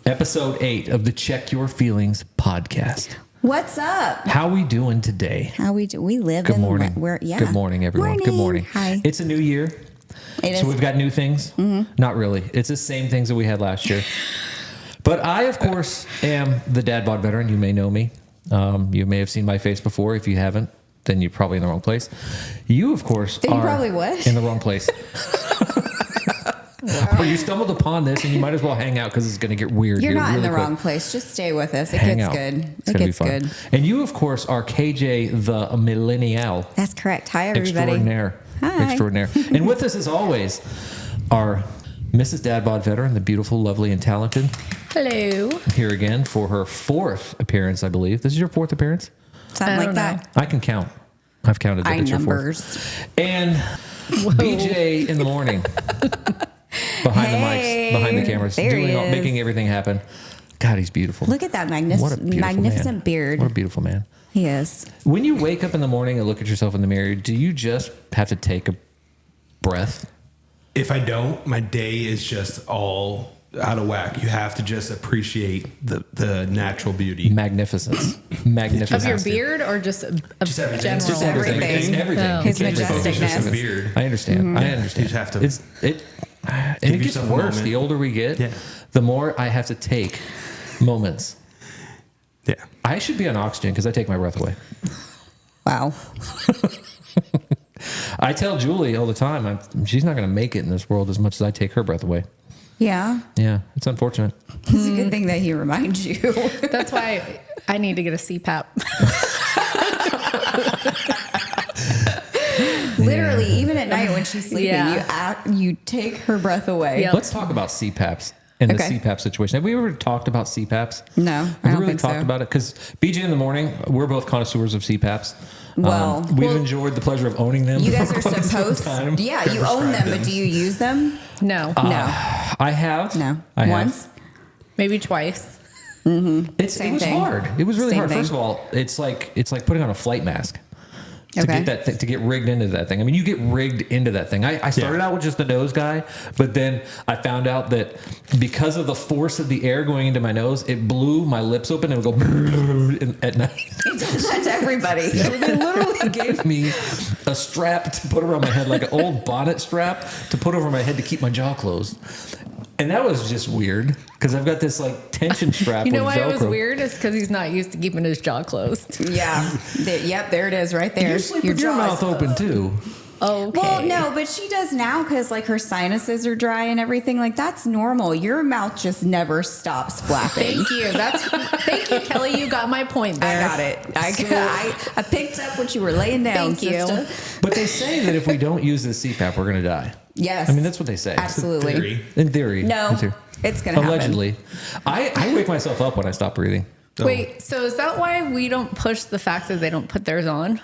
Episode 8 of the Check Your Feelings podcast. What's up? How we doing today? We live Good in morning. Good morning, everyone. Good morning. Hi. It's a new year. It is. So we've got new things. Mm-hmm. Not really. It's the same things that we had last year. But I, of course, am the Dadbod veteran. You may know me. You may have seen my face before. If you haven't, then you're probably in the wrong place. You, of course, Then you are probably what? in the wrong place. Wow. But you stumbled upon this, and you might as well hang out because it's going to get weird. You're here not really in the quick. wrong place. Just stay with us. It Hang gets out. good. It's It gonna be gets fun. good. And you, of course, are KJ, the millennial. That's correct. Hi, everybody. Extraordinaire. Hi. Extraordinaire. And with us, as always, are Mrs. Dadbod veteran, the beautiful, lovely, and talented. Hello. Here again for her 4th appearance, I believe. This is your 4th appearance? Something like that. I can count. I've counted that it's your 4th. numbers. And BJ in the morning. Behind the mics, behind the cameras, there he is. making everything happen. God, he's beautiful. Look at that What a beautiful magnificent man. beard. What a beautiful man. He is. When you wake up in the morning and look at yourself in the mirror, do you just have to take a breath? If I don't, my day is just all out of whack. You have to just appreciate the natural beauty. Magnificence. Magnificence. Of your beard or just a everything. general? Just everything. It's everything. Oh. His You can't just focus just on the majesticness. beard. I understand. Mm-hmm. I understand. You just have to And it give gets yourself a worse. moment. The older we get, Yeah. the more I have to take moments. Yeah. I should be on oxygen because I take my breath away. Wow. I tell Julie all the time, she's not going to make it in this world as much as I take her breath away. Yeah. Yeah, it's unfortunate. It's a good thing that he reminds you. That's why I need to get a CPAP. Literally, even at night when she's sleeping, Yeah. you take her breath away. Yep. Let's talk about CPAPs and Okay. the CPAP situation. Have we ever talked about CPAPs? No, I Have don't we really think talked so. about it? Because BJ in the morning, we're both connoisseurs of CPAPs. Well- we've enjoyed the pleasure of owning them. You guys for are quite some supposed. time. Yeah, you own them, but do you use them? No. No. I have. No. I have. Once? Maybe twice. It Same was thing. hard. It was really Same hard. thing. First of all, it's like putting on a flight mask. To Okay. get that thing, to get rigged into that thing. I mean, you get rigged into that thing. I started out with just the nose guy, but then I found out that because of the force of the air going into my nose, it blew my lips open and it would go at night. It does that to everybody. So they literally gave me a strap to put around my head, like an old bonnet strap to put over my head to keep my jaw closed. And that was just weird because I've got this like tension strap. You know with why Velcro. it was weird? It's because he's not used to keeping his jaw closed. Yeah. Yep, there it is right there. You sleep with your jaw mouth is- open too. Okay. Well, no, but she does now because like her sinuses are dry and everything. Like that's normal. Your mouth just never stops flapping. Thank you. Thank you, Kelly. You got my point there. I got it. I picked up what you were laying down, Thank you. sister. But they say that if we don't use this CPAP, we're going to die. Yes. I mean, that's what they say. Absolutely. Theory. In theory. No, In theory. it's gonna Allegedly. I wake myself up when I stop breathing. Wait, so is that why we don't push the fact that they don't put theirs on?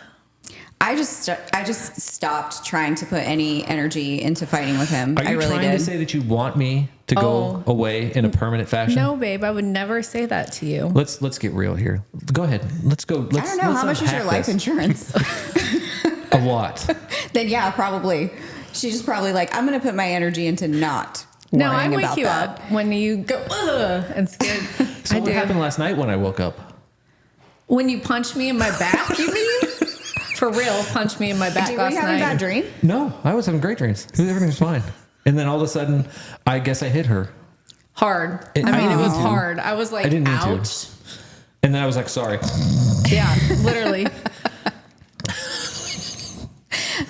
I just stopped trying to put any energy into fighting with him. Are you I really trying did. to say that you want me to go away in a permanent fashion? No, babe, I would never say that to you. Let's get real here. Go ahead. Let's go. I don't know how much is your life insurance. A lot. Then yeah, probably. She's just probably like, I'm gonna put my energy into not. No, I worrying wake about you that. up when you go ugh and scared. So I what do. happened last night when I woke up? When you punch me in my back, you mean? For real, punch me in my back Were last you having a night. bad dream? No, I was having great dreams. Everything was fine. And then all of a sudden, I guess I hit her. Hard. I I mean, didn't it was mean to. hard. I was like, I didn't mean to. ouch. And then I was like, sorry. Yeah, literally.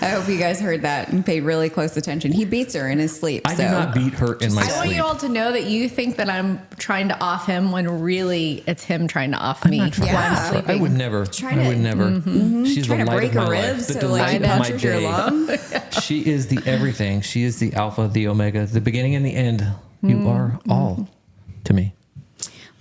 I hope you guys heard that and paid really close attention. He beats her in his sleep. I so do not beat her in my I want sleep. you all to know that you think that I'm trying to off him when really it's him trying to off me not trying while to- I'm sleeping. I would never. Trying I to- would never. She's trying the to light break of my a life, rib the so delight like of my punctures your day. lung. She is the everything. She is the alpha, the omega, the beginning and the end. You are all to me.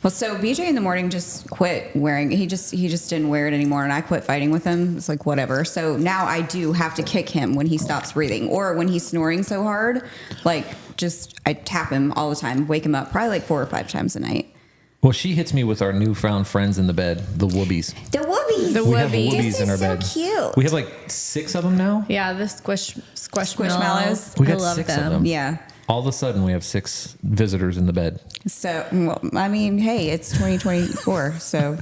Well, so BJ in the morning just quit wearing. He just didn't wear it anymore, and I quit fighting with him. It's like whatever. So now I do have to kick him when he stops breathing, or when he's snoring so hard. Like just I tap him all the time, wake him up, probably like 4 or 5 times a night. Well, she hits me with our newfound friends in the bed, the whoobies. The whoobies. The We have Whoobies. whoobies This in our is so bed. cute. We have like 6 of them now. Yeah, the squishmallows. Squishmallows. We I got love 6 of them. them. Yeah. all of a sudden we have 6 visitors in the bed. So, well, I mean, hey, it's 2024, so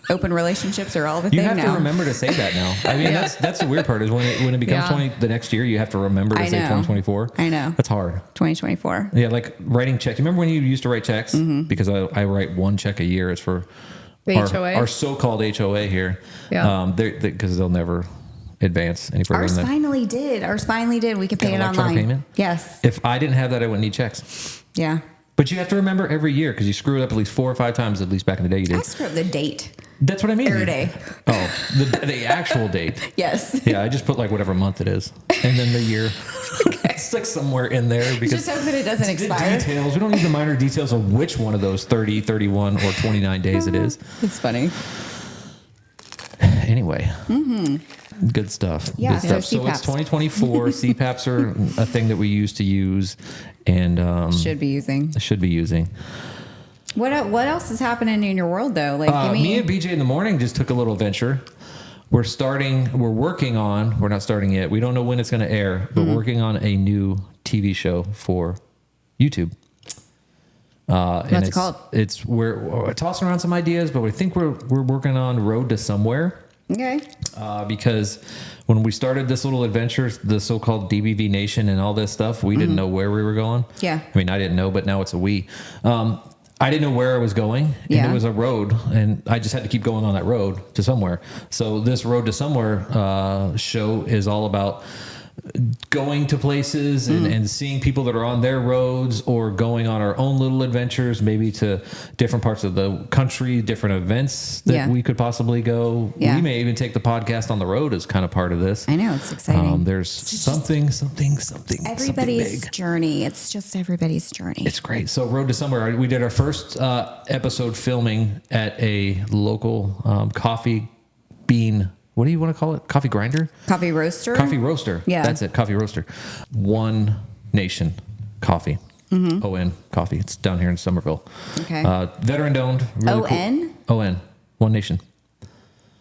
open relationships are all the You thing have now. to remember to say that now. I mean, that's the weird part is when it becomes the next year, you have to remember to I say know. 2024. I know. That's hard. 2024. Yeah, like writing checks. You remember when you used to write checks? Mm-hmm. Because I write one check a year. It's for The HOA? our so-called HOA here. Yeah. Because they'll never advance any further Ours than that. finally did. We could pay Got it electronic online. payment? Yes. If I didn't have that, I wouldn't need checks. Yeah. But you have to remember every year because you screw it up at least 4 or 5 times, at least back in the day you I did. screw up the date. That's what I mean. Every day. Oh, the actual date. Yes. Yeah, I just put like whatever month it is. And then the year. It's like somewhere in there because Just hope that it doesn't the expire. details. We don't need the minor details of which one of those 30, 31, or 29 days it is. It's funny. Anyway. Good stuff. Yeah, Good stuff. so So it's CPAPs. 2024. CPAPs are a thing that we used to use and Should be using. should be using. What else is happening in your world though? Like Me and BJ in the morning just took a little venture. We're not starting yet. We don't know when it's going to air, but working on a new TV show for YouTube. What's it called? We're tossing around some ideas, but we think we're working on Road to Somewhere. Okay. Because when we started this little adventure, the so-called DBV Nation and all this stuff, we didn't know where we were going. Yeah. I mean, I didn't know, but now it's a we. I didn't know where I was going, and Yeah. it was a road, and I just had to keep going on that road to somewhere. So this Road to Somewhere show is all about going to places and seeing people that are on their roads or going on our own little adventures, maybe to different parts of the country, different events that we could possibly go. Yeah. We may even take the podcast on the road as kind of part of this. I know, it's exciting. There's something Everybody's big. journey. It's just everybody's journey. It's great. So Road to Somewhere, we did our first episode filming at a local coffee bean. What do you want to call it? Coffee grinder? Coffee roaster? Coffee roaster. Yeah. That's it. Coffee roaster. One Nation Coffee. ON Coffee. It's down here in Somerville. Okay. Veteran owned. Really ON? Cool. ON. One Nation.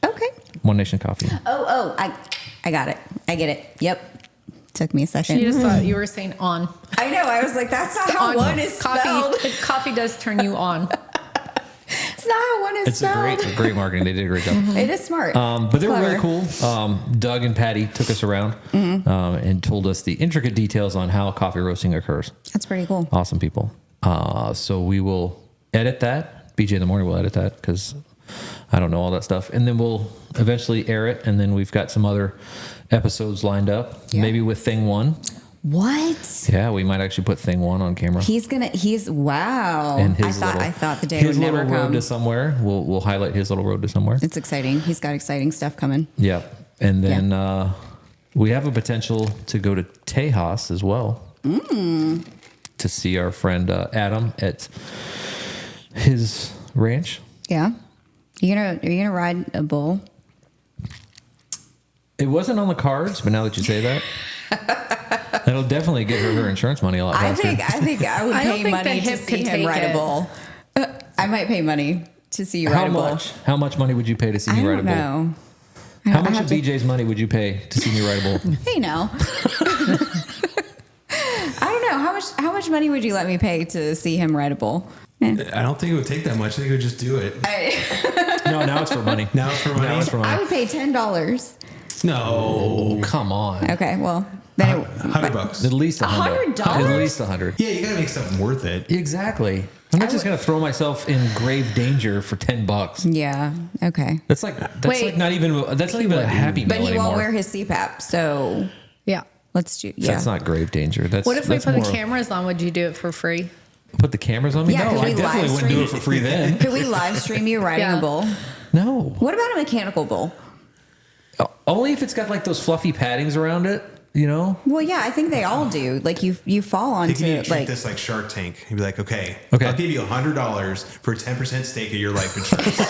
Okay. One Nation Coffee. I got it. I get it. Yep. Took me a second. You just thought you were saying on. I know. I was like, that's not how On. one is spelled. Coffee does turn you on. It's not how one is It's spelled. a great marketing. They did a great job. It is smart. But they were Clever. really cool. Doug and Patty took us around and told us the intricate details on how coffee roasting occurs. That's pretty cool. Awesome people. So we will edit that. BJ in the morning will edit that because I don't know all that stuff. And then we'll eventually air it. And then we've got some other episodes lined up, Yeah. maybe with Thing One. What? Yeah, we might actually put Thing One on camera. Wow. And I his thought the day his would never little road come. to somewhere. We'll highlight his little road to somewhere. It's exciting. He's got exciting stuff coming. Yeah. And then we have a potential to go to Tejas as well to see our friend Adam at his ranch. Yeah. Are you gonna ride a bull? It wasn't on the cards, but now that you say that, that'll definitely get her insurance money a lot I faster. think I would I don't pay think money the to hip see could him take ride a it. bull. I might pay money to see you How ride a bull. much? How much money would you pay to see I me ride a don't bull? know. How I much have of to- BJ's money would you pay to see me ride a bull? Hey now. I don't know. How much money would you let me pay to see him ride a bull? I don't think it would take that much. I think it would just do it. No, now it's for money. Now it's for money. Now it's for I money. would pay $10. No. Oh, come on. Okay, well then it, $100. At least $100. $100? At least $100. Yeah, you gotta make something worth it. Exactly. I'm not just gonna throw myself in grave danger for $10. yeah. Okay. That's like not even a happy meal But he anymore. won't wear his CPAP, so Yeah. let's do. Yeah. That's not grave danger. That's What if we that's put the more- cameras on? Would you do it for free? Put the cameras on me? Yeah, No, could I we definitely live wouldn't do it stream? for free then. Could we live stream you riding Yeah. a bull? No. What about a mechanical bull? Only if it's got like those fluffy paddings around it, you know? Well, yeah, I think they all do. Like you fall I think you onto need to treat like this like Shark Tank. You'd be like, okay, Okay. I'll give you $100 for a 10% stake of your life insurance.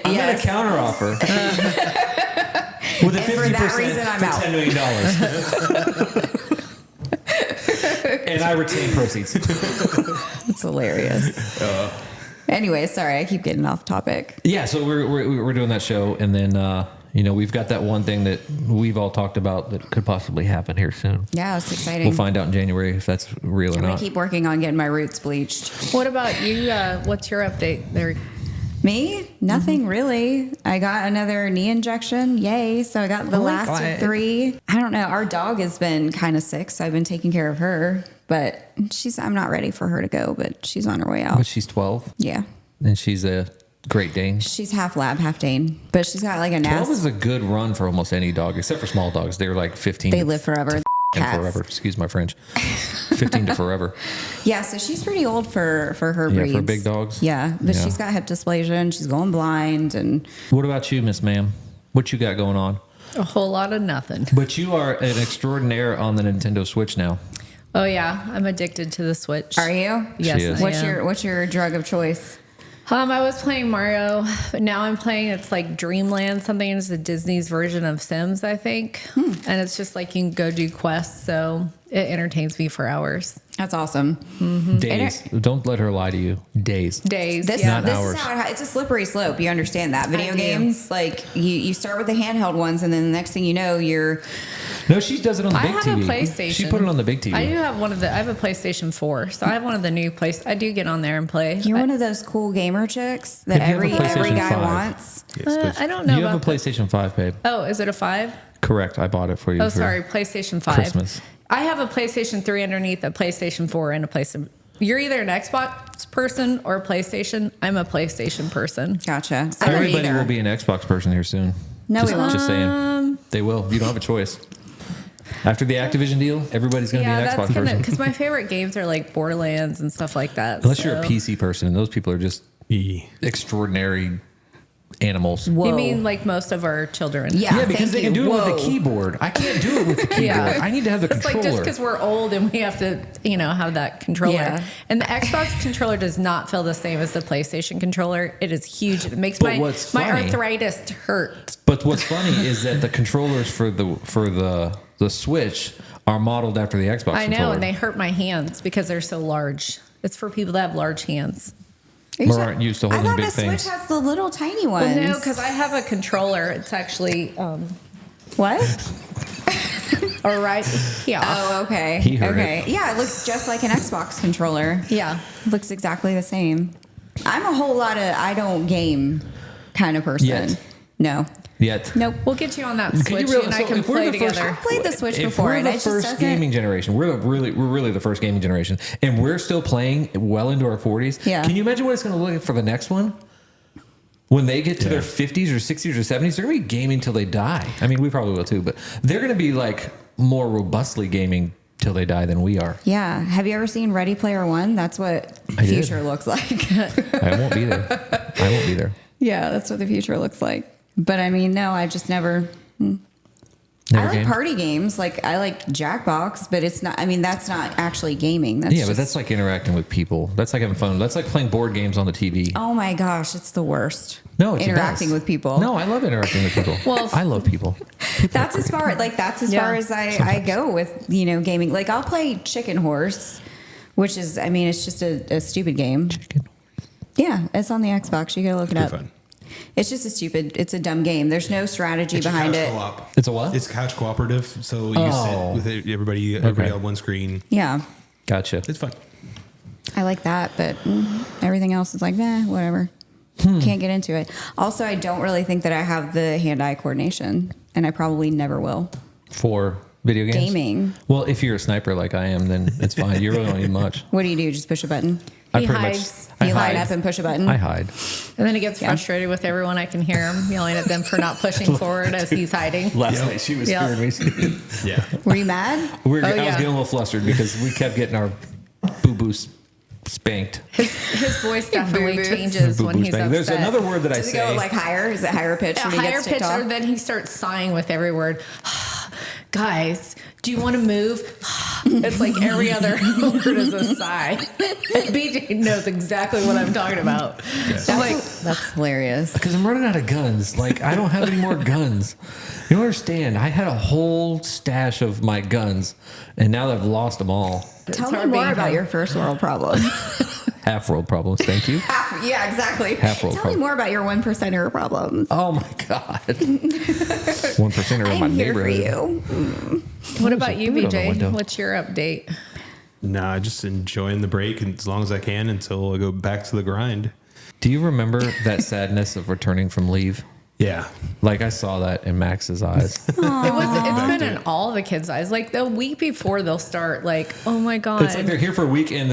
I'm going to counter offer. With a And for 50% that reason, I'm for out. $10 million. And I retain proceeds. it's hilarious. Anyway, sorry, I keep getting off topic. Yeah, so we're doing that show, and then we've got that one thing that we've all talked about that could possibly happen here soon. Yeah, it's exciting. We'll find out in January if that's real or I'm not. gonna keep working on getting my roots bleached. What about you? What's your update there? Me? Nothing really. I got another knee injection. Yay. So I got the last of 3. I don't know. Our dog has been kind of sick, so I've been taking care of her. But I'm not ready for her to go, but she's on her way out. But she's 12 Yeah. and she's a Great Dane. She's half lab, half Dane. But she's got like a 12 nasty. is a good run for almost any dog, except for small dogs. They're like 15. They live forever. And Cats. forever. Excuse my French. 15 to forever. Yeah, so she's pretty old for her Yeah, breeds. for big dogs. Yeah, but Yeah. she's got hip dysplasia and she's going blind and What about you, Miss Ma'am? What you got going on? A whole lot of nothing. But you are an extraordinaire on the Nintendo Switch now. Oh yeah, I'm addicted to the Switch. Are you? Yes, She is. I am. What's your drug of choice? I was playing Mario, but now I'm playing. It's like Dreamland something. It's the Disney's version of Sims, I think, and it's just like you can go do quests. So it entertains me for hours. That's awesome. Days. Don't let her lie to you. Days. Days. This, yeah. Not this hours. is how it's a slippery slope. You understand that? Video do. games, like you start with the handheld ones, and then the next thing you know, you're No, she does it on the I big have TV. a PlayStation. She put it on the big TV. I do have I have a PlayStation 4, so I have one of the new I do get on there and play. you're one of those cool gamer chicks that Have you have a every PlayStation guy 5? wants. I don't know You have about a PlayStation 5, babe. Oh, is it a 5? Correct. I bought it for you. Oh, for sorry, PlayStation 5. Christmas. I have a PlayStation 3 underneath, a PlayStation 4, and a PlayStation. You're either an Xbox person or a PlayStation. I'm a PlayStation person. Gotcha. I don't Everybody either. will be an Xbox person here soon. No, just, we won't. Just saying. They will. You don't have a choice. After the Activision deal, everybody's going to be an Xbox person. because my favorite games are like Borderlands and stuff like that. Unless you're a so- PC person, and those people are just extraordinary animals. Whoa. You mean like most of our children? Yeah. Yeah, because thank they can you. do it with Whoa. the keyboard. I can't do it with the keyboard. Yeah. I need to have the It's controller. like just because we're old and we have to, have that controller. Yeah. And the Xbox controller does not feel the same as the PlayStation controller. It is huge. It makes But my what's my funny- arthritis hurt. But what's funny is that the controllers for the Switch are modeled after the Xbox I know, controller. and they hurt my hands because they're so large. It's for people that have large hands. Or aren't used to I holding thought big the things. Switch has the little tiny ones. Well, no, because I have a controller. It's actually What? all right. Yeah. Oh, okay. He heard okay. it. Yeah, it looks just like an Xbox controller. Yeah. Looks exactly the same. I'm a whole lot of I don't game kind of person. Yet. No. Yet. Nope. We'll get you on that Can Switch, you realize- and I so can if we're play the first- together. I've played the Switch If before, we're and the it just first doesn't. gaming generation, we're really the first gaming generation, and we're still playing well into our 40s. Yeah. Can you imagine what it's going to look like for the next one? When they get to their 50s or 60s or 70s, they're going to be gaming till they die. I mean, we probably will too, but they're going to be like more robustly gaming till they die than we are. Yeah. Have you ever seen Ready Player One? That's what I did. future looks like. I won't be there. I won't be there. Yeah, that's what the future looks like. But I mean, no, I just never. Never I like gamed? party games. Like I like Jackbox, but it's not. I mean, that's not actually gaming. That's Yeah, but just- that's like interacting with people. That's like having fun. That's like playing board games on the TV. Oh my gosh, it's the worst. No, it's the interacting best. with people. No, I love interacting with people. Well, I love people. That's as far Yeah. far as I go with gaming. Like I'll play Chicken Horse, which is it's just a stupid game. Yeah, it's on the Xbox. You gotta look it Pretty up. fun. It's just it's a dumb game. There's no strategy It's behind couch it. co-op. It's a what? It's couch cooperative. So you Oh. sit with everybody Okay. on one screen. Yeah, Gotcha. It's fun. I like that, but everything else is like, whatever. Can't get into it. Also, I don't really think that I have the hand-eye coordination, and I probably never will. For video games? Gaming. Well, if you're a sniper like I am, then it's fine. You really don't need much. What do? Just push a button? I He pretty hides. much. You I line hide. up and push a button? I hide. And then he gets Yeah. frustrated with everyone. I can hear him yelling at them for not pushing forward as he's hiding. Last night she was Yeah. scaring me. Yeah. Were you mad? I was yeah. getting a little flustered because we kept getting our boo-boos spanked. His voice definitely Boo-boos. changes when Boo-boo he's spanked. upset. There's another word that I Does it say. go like higher? Is it higher pitch A when he higher gets pitch, ticked or off? then he starts sighing with every word. Guys, do you want to move? It's like every other word is a sigh. BJ knows exactly what I'm talking about. I'm like, That's hilarious. Because I'm running out of guns. Like, I don't have any more guns. You don't understand. I had a whole stash of my guns, and now that I've lost them all. Tell It's me hard more being about him. your first world problem. Half world problems. Thank you. Yeah, exactly. Half world Tell me problems. more about your 1%er problems. Oh my God. 1% in my I'm here for neighborhood. you. What about you, Put it on the BJ? window. What's your update? Nah, just enjoying the break as long as I can until I go back to the grind. Do you remember that sadness of returning from leave? Yeah. Like I saw that in Max's eyes. It's been in all the kids' eyes. Like the week before they'll start like, oh my God. It's like they're here for a week, and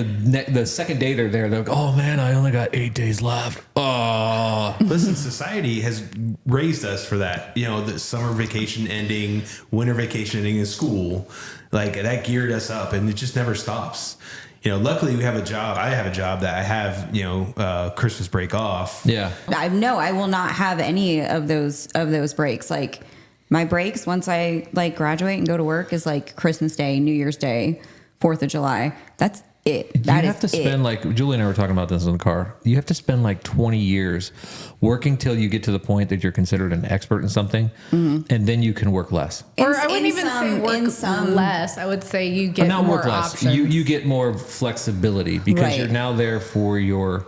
the second day they're there, they're like, oh man, I only got 8 days left. Oh. Listen, society has raised us for that. You know, the summer vacation ending, winter vacation ending in school, like that geared us up, and it just never stops. You know, luckily we have a job. I have a job that I have, Christmas break off. Yeah. I will not have any of those breaks. Like my breaks once I like graduate and go to work is like Christmas Day, New Year's Day, 4th of July. That's it. You That have to is it. spend like Julie and I were talking about this in the car. You have to spend like 20 years working till you get to the point that you're considered an expert in something, and then you can work less. or In- I wouldn't in even some- say work in some- less. I would say you get Not more work less. options. You get more flexibility because Right. you're now there for your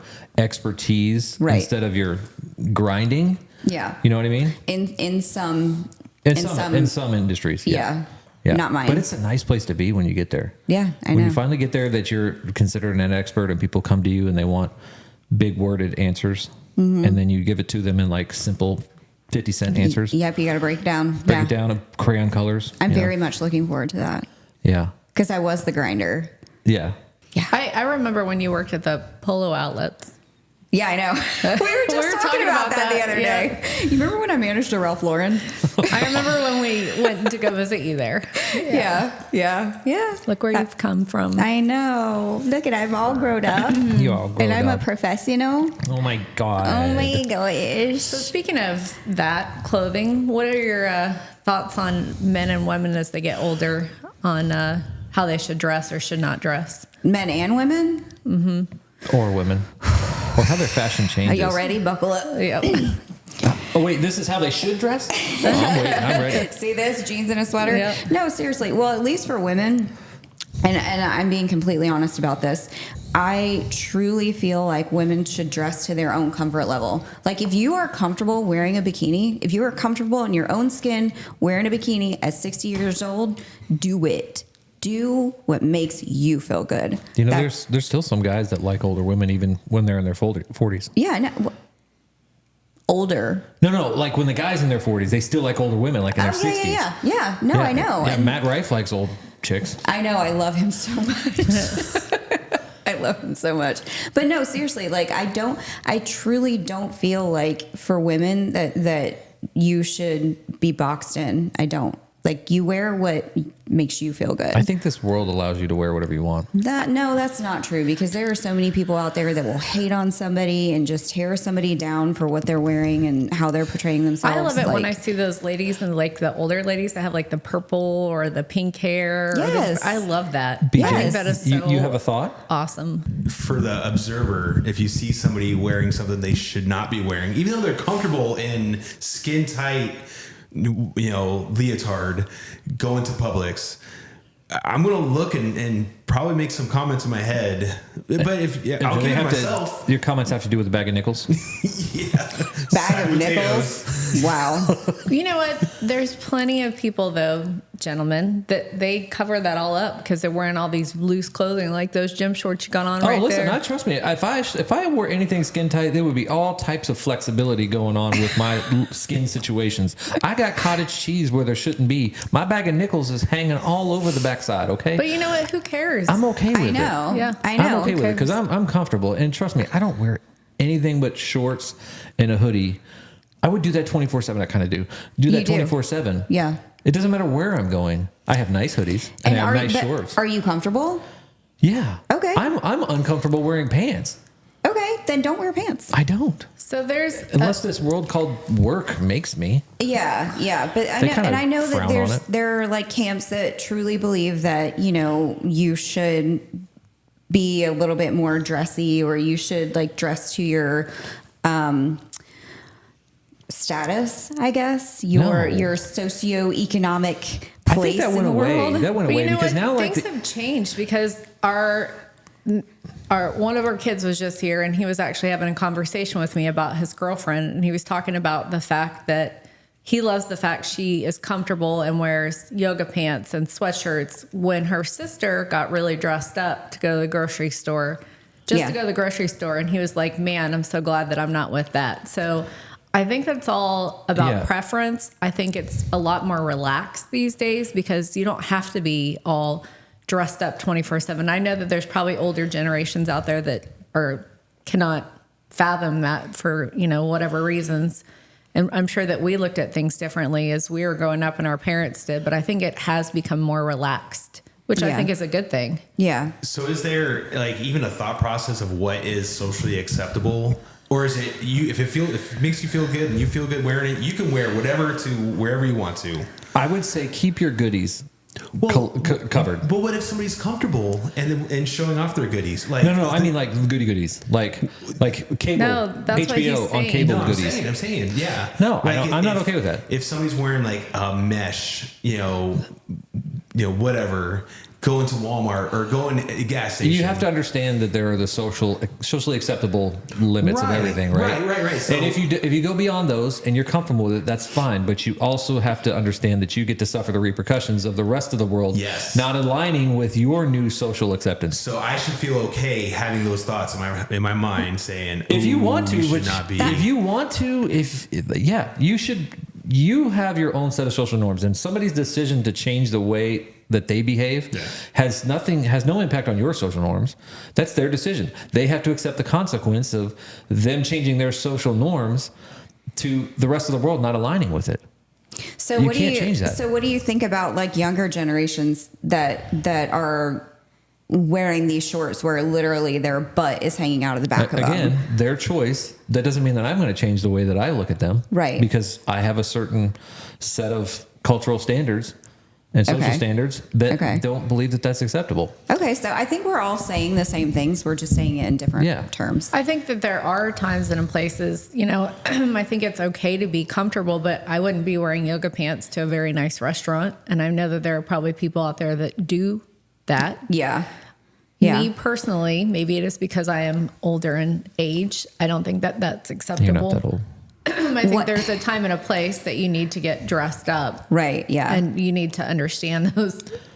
expertise Right. instead of your grinding. Yeah. You know what I mean? In some In some industries. yeah. Yeah. Not mine. But it's a nice place to be when you get there. Yeah, I When know. you finally get there that you're considered an expert and people come to you and they want big worded answers, Mm-hmm. and then you give it to them in like simple 50-cent answers. Yep, you got to break it down. Break it down in crayon colors. I'm you know? very much looking forward to that Yeah. because I was the grinder. Yeah. I remember when you worked at the Polo outlets. Yeah, I know. We were just talking about that the other yeah. day. You remember when I managed a Ralph Lauren? I remember when we went to go visit you there. Yeah. Look where you've come from. I know. Look at I'm all grown up. You all grown And I'm up. a professional. Oh my God. Oh my gosh. So speaking of that clothing, what are your thoughts on men and women as they get older on how they should dress or should not dress? Men and women? Or women. Or how their fashion Are changes. y'all ready? Buckle up. Yep. Oh, wait, this is how they should dress? Oh, I'm waiting. I'm ready. See this? Jeans and a sweater? Yep. No, seriously. Well, at least for women, and I'm being completely honest about this, I truly feel like women should dress to their own comfort level. Like if you are comfortable wearing a bikini, if you are comfortable in your own skin wearing a bikini at 60 years old, do it. Do what makes you feel good. You know, That- there's still some guys that like older women even when they're in their 40s. Yeah, I know. Older. No, like when the guys in their 40s, they still like older women, like in their 60s. Yeah. No, I know. Yeah, And Matt Rife likes old chicks. I know. I love him so much. I love him so much. But no, seriously, like I truly don't feel like for women that you should be boxed in. I don't. Like you wear what makes you feel good. I think this world allows you to wear whatever you want. No, that's not true because there are so many people out there that will hate on somebody and just tear somebody down for what they're wearing and how they're portraying themselves. I love it when Like, I see those ladies and like the older ladies that have like the purple or the pink hair. or the- Yes. I love that. BJ, I think that is so you have a thought? awesome. For the observer, if you see somebody wearing something they should not be wearing, even though they're comfortable in skin tight, leotard, going to Publix, I'm gonna look and probably make some comments in my head. But I'll Do they keep it have myself. your comments have to do with a bag of nickels? bag of Potatoes. nickels. Wow. You know what? There's plenty of people, though, gentlemen, that they cover that all up because they're wearing all these loose clothing, like those gym shorts you got on right Listen, there. trust me. If I wore anything skin tight, there would be all types of flexibility going on with my skin situations. I got cottage cheese where there shouldn't be. My bag of nickels is hanging all over the backside. Okay, But you know what? Who cares? I'm okay with I it. know. Yeah. I know. I'm okay with it because I'm comfortable. And trust me, I don't wear anything but shorts and a hoodie. I would do that 24/7. I kind of do. Do that You do. 24/7. Yeah. It doesn't matter where I'm going. I have nice hoodies and I have nice but shorts. Are you comfortable? Yeah. Okay. I'm uncomfortable wearing pants. Okay, then don't wear pants. I don't. So there's Unless this world called work makes me. Yeah, but I They know, kinda and I know that frown on it. there are like camps that truly believe that you should be a little bit more dressy or you should like dress to your status, I guess, your socioeconomic I place think that in went the away. world. That went But away you know because what? now Things have changed because one of our kids was just here, and he was actually having a conversation with me about his girlfriend, and he was talking about the fact that he loves the fact she is comfortable and wears yoga pants and sweatshirts when her sister got really dressed up to go to the grocery store, to go to the grocery store. And he was like, man, I'm so glad that I'm not with that. So I think that's all about preference. I think it's a lot more relaxed these days because you don't have to be all dressed up 24/7. I know that there's probably older generations out there that cannot fathom that for, whatever reasons. And I'm sure that we looked at things differently as we were growing up and our parents did, but I think it has become more relaxed, which I think is a good thing. Yeah. So is there like even a thought process of what is socially acceptable? Or is it if it makes you feel good and you feel good wearing it, you can wear whatever to wherever you want to? I would say keep your goodies covered. But what if somebody's comfortable and showing off their goodies? Like No. I mean like goodies, like cable, No, that's what he's HBO on saying. cable No, goodies. I'm saying, yeah. No, like I'm not okay with that. If somebody's wearing like a mesh, whatever, go into Walmart or go in a gas station. You have to understand that there are the socially acceptable limits of Right, everything, right? right. So, and if you go beyond those and you're comfortable with it, that's fine. But you also have to understand that you get to suffer the repercussions of the rest of the world not aligning with your new social acceptance. So I should feel okay having those thoughts in my mind saying, If you want to, you should which, not be. if you want to, you should. You have your own set of social norms, and somebody's decision to change the way that they behave has no impact on your social norms. That's their decision. They have to accept the consequence of them changing their social norms to the rest of the world not aligning with it. So You can't change that. So what do you think about like younger generations that are wearing these shorts where literally their butt is hanging out of the back of Again, them? their choice. That doesn't mean that I'm going to change the way that I look at them. Right. Because I have a certain set of cultural standards and social standards that don't believe that that's acceptable. Okay, so I think we're all saying the same things. We're just saying it in different terms. I think that there are times and in places, I think it's okay to be comfortable, but I wouldn't be wearing yoga pants to a very nice restaurant. And I know that there are probably people out there that do that. Yeah. Me personally, maybe it is because I am older in age. I don't think that that's acceptable. You're not that old. I think there's a time and a place that you need to get dressed up. Right. Yeah. And you need to understand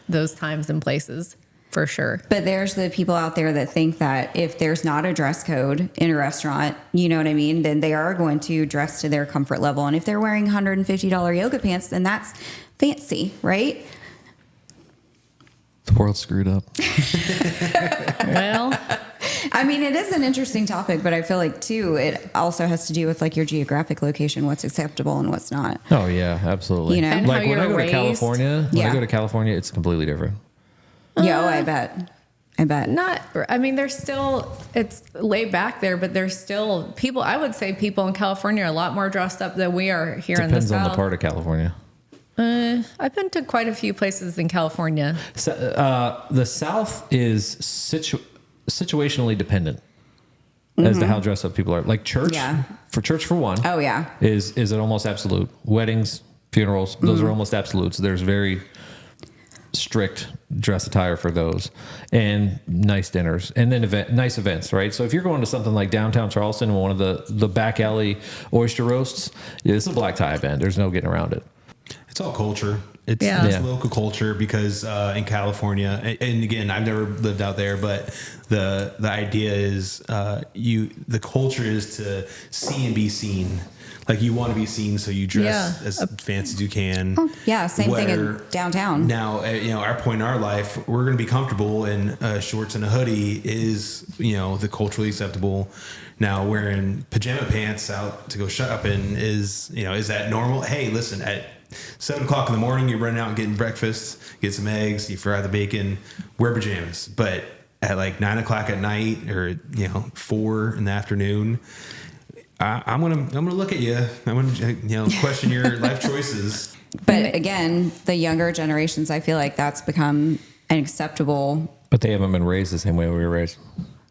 those times and places for sure. But there's the people out there that think that if there's not a dress code in a restaurant, you know what I mean, then they are going to dress to their comfort level. And if they're wearing $150 yoga pants, then that's fancy, right? The world's screwed up. Well, I mean, it is an interesting topic, but I feel like too, it also has to do with like your geographic location, what's acceptable and what's not. Oh yeah, absolutely. And Like how when I you're go to raised. California, it's completely different. I bet. it's laid back there, but there's still people, I would say people in California are a lot more dressed up than we are here in the South. Depends on the part of California. I've been to quite a few places in California. So, the South is situationally dependent as to how dressed up people are. Like church, for one. Oh yeah. Is it almost absolute? Weddings, funerals, those are almost absolutes. There's very strict dress attire for those, and nice dinners, and then nice events, right? So if you're going to something like downtown Charleston and one of the back alley oyster roasts, it's a black tie event. There's no getting around it. It's all culture. It's local culture because in California, and again, I've never lived out there, but the idea is the culture is to see and be seen. Like you want to be seen, so you dress as fancy as you can. Oh, yeah, same thing in downtown. Now, our point in our life, we're going to be comfortable in shorts and a hoodie is, the culturally acceptable. Now, wearing pajama pants out to go shopping is that normal? Hey, listen, at 7 o'clock in the morning, you're running out and getting breakfast, get some eggs, you fry the bacon, wear pajamas. But at like 9 o'clock at night or 4 in the afternoon, I'm gonna look at you. I'm gonna question your life choices. But again, the younger generations, I feel like that's become an acceptable. But they haven't been raised the same way we were raised.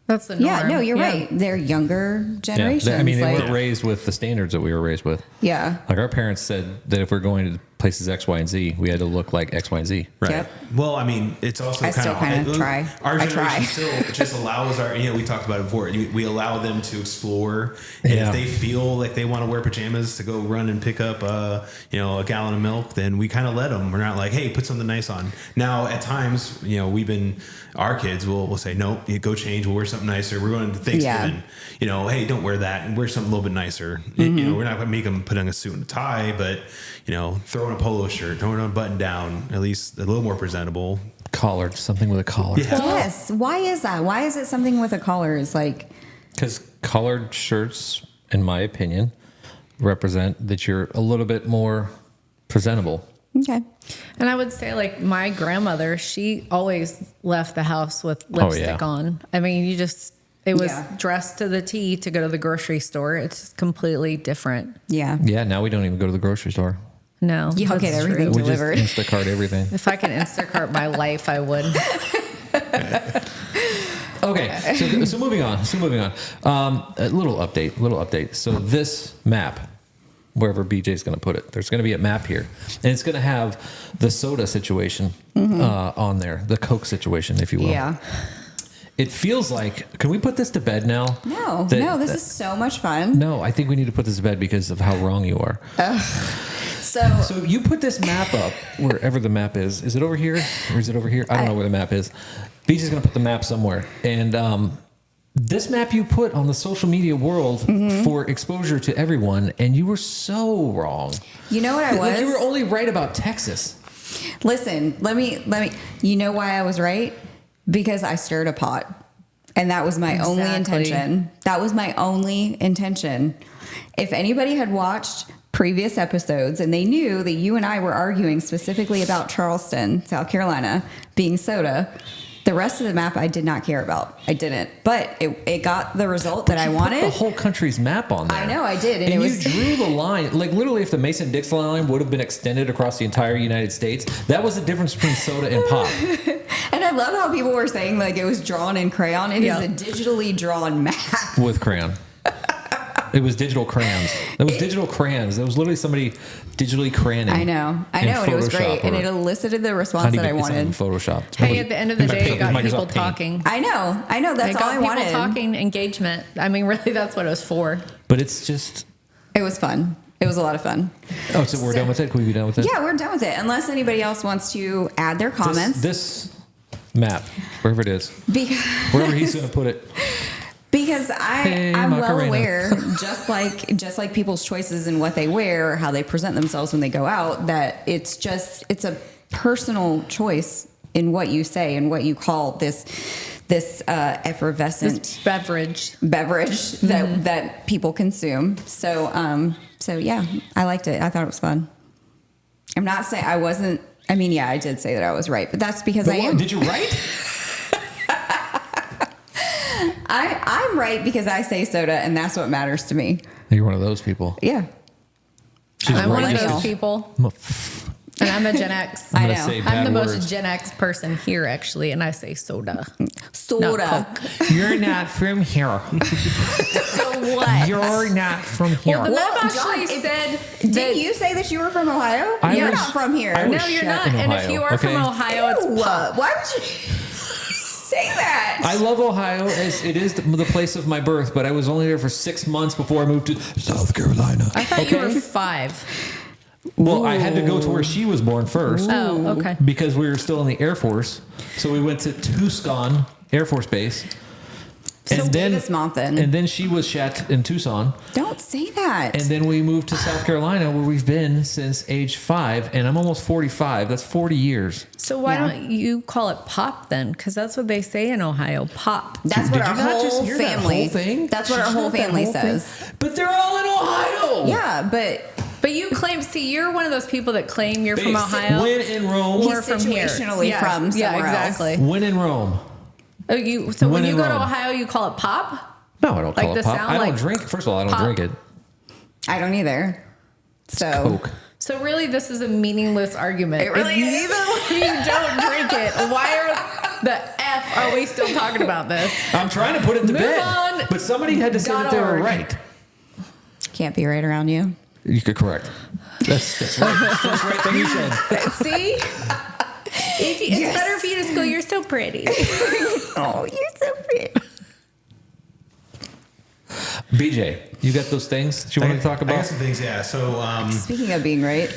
That's the norm. Yeah, no, you're right. They're younger generations. They weren't raised with the standards that we were raised with. Yeah. Like our parents said that if we're going to places X, Y, and Z. We had to look like X, Y, and Z. Right. Yep. Well, I mean, it's also I still kind of try. Our I generation try. still just allows we talked about it before. We allow them to explore, and Yeah. if they feel like they want to wear pajamas to go run and pick up, a gallon of milk, then we kind of let them. We're not like, hey, put something nice on. Now, at times, our kids will say, no, you go change. We'll wear something nicer. We're going to Thanksgiving. Hey, don't wear that and wear something a little bit nicer. We're not going to make them put on a suit and a tie, but throw in a polo shirt, throw in a button down, at least a little more presentable. Collared, something with a collar. Yeah. Yes. Why is that? Why is it something with a collar? Is like, Because collared shirts, in my opinion, represent that you're a little bit more presentable. okay. And I would say, like, my grandmother, she always left the house with lipstick on. I mean, it was dressed to the T to go to the grocery store. It's just completely different. Yeah. Yeah, now we don't even go to the grocery store. No. Y'all that's get everything true. We just delivered. Instacart everything. If I could Instacart my life, I would. Okay, so moving on. A little update. So this map, wherever BJ's going to put it, there's going to be a map here, and it's going to have the soda situation on there, the Coke situation, if you will. Yeah. It feels like, can we put this to bed now? No, this is so much fun. No, I think we need to put this to bed because of how wrong you are. So you put this map up wherever the map is. Is it over here or is it over here? I don't know where the map is. Beach is going to put the map somewhere. And this map you put on the social media world for exposure to everyone, and you were so wrong. You know what I was? Like, you were only right about Texas. Listen, let me. You know why I was right? Because I stirred a pot. And that was my only intention. That was my only intention. If anybody had watched previous episodes and they knew that you and I were arguing specifically about Charleston, South Carolina, being soda, the rest of the map I did not care about. I didn't. But it got the result that I wanted. Put the whole country's map on there. I know, I did. And And it you was drew the line. Like, literally, if the Mason-Dixon line would have been extended across the entire United States, that was the difference between soda and pop. And I love how people were saying like it was drawn in crayon. It is a digitally drawn map. With crayon. It was digital crayons. It was digital crayons. It was literally somebody digitally crayoning. I know, and it was great, and it elicited the response that I wanted. Photoshopped. Hey, at the end of the day, it got Microsoft people Paint. talking. I know. That's It all I got people wanted. talking, engagement. I mean, really, that's what it was for. But it's just. It was fun. It was a lot of fun. Oh, so we're done with it? Can we be done with it? Yeah, we're done with it. Unless anybody else wants to add their comments. This map, wherever it is, wherever he's going to put it. Because I'm well Macarena. aware, just like people's choices and what they wear, how they present themselves when they go out, that it's a personal choice in what you say and what you call this effervescent This beverage. that people consume. So yeah, I liked it. I thought it was fun. I'm not saying I wasn't. I mean, yeah, I did say that I was right, but that's because I am. Did you write? I'm right because I say soda, and that's what matters to me. You're one of those people. Yeah. She's I'm one of millennial. those people, I'm a and I'm a Gen X. I'm I gonna know. say I'm bad the words. most Gen X person here, actually, and I say soda. Soda. Not Coke. You're not from here. So what? You're not from here. Well, the map John, actually said did you say that you were from Ohio? I You're was- not from here. I was no, you're shot not. in And if Ohio, you are okay? from Ohio, it's Ew, pop. why would you say that? I love Ohio as it is the place of my birth, but I was only there for 6 months before I moved to South Carolina. I thought you were 5. Well, I had to go to where she was born first. Oh, okay. Because we were still in the Air Force. So we went to Tucson Air Force Base. So Davis Mountain. And then she was shot in Tucson. Don't say that. And then we moved to South Carolina where we've been since age 5. And I'm almost 45. That's 40 years. So why Yeah. don't you call it pop then? Because that's what they say in Ohio, pop. That's what Did our you not just whole hear that family. whole thing? That's what Did our you whole hear that family whole thing? says. But they're all in Ohio. Yeah, But you claim, see, you're one of those people that claim you're from Base. Ohio. When in Rome. He's Or from here. situationally from somewhere else. exactly. When in Rome. Oh, so When when you in go to Rome. Ohio, you call it pop? No, I don't Like call the it pop. sound I don't like drink. First of all, I don't pop. drink it. I don't either. So Coke. So really, this is a meaningless argument. It really if is. neither of you don't drink it, why the F are we still talking about this? I'm trying to put it to Move bed. on. But somebody had to say that they were .org. right. can't be right around you. You could correct. That's right. That's the right thing you said. See? It's better for you to school. You're so pretty. Oh, you're so pretty. BJ, you got those things you want to talk I got about? some things, yeah. So Speaking of being right,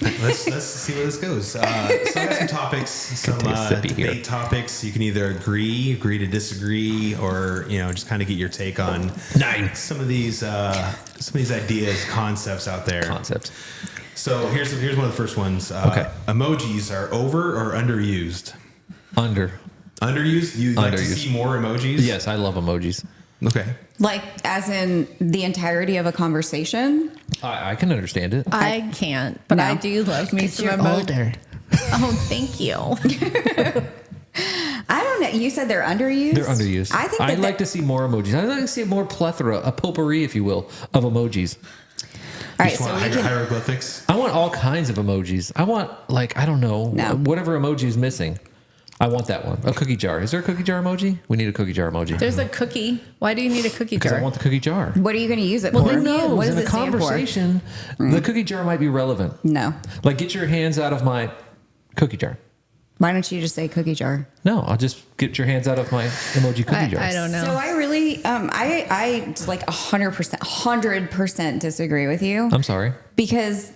let's see where this goes. So I got some topics, some take a sippy debate here. topics. You can either agree to disagree, or just kind of get your take on some of these ideas, concepts out there. Concepts. So here's one of the first ones. Okay. Emojis are over or underused? Underused. You'd like to Underused. see more emojis? Yes, I love emojis. Okay. like as in the entirety of a conversation. I can understand it. I can't, but No. I do love me some you're emojis. older. Oh, thank you. I don't know. You said they're underused. They're underused. I think I'd like to see more emojis. I'd like to see more plethora, a potpourri, if you will, of emojis. All right, Just so want we can. hieroglyphics. I want all kinds of emojis. I want, like, I don't know, No. whatever emoji is missing. I want that one. A cookie jar. Is there a cookie jar emoji? We need a cookie jar emoji. There's a cookie. Why do you need a cookie Because I jar? want the cookie jar. What are you going to use it Well, for? who knows? What does In it a stand for? conversation, the cookie jar might be relevant. No. Like, get your hands out of my cookie jar. Why don't you just say cookie jar? No, I'll just get your hands out of my emoji cookie jar. I don't know. So I really, I like 100% disagree with you I'm sorry. because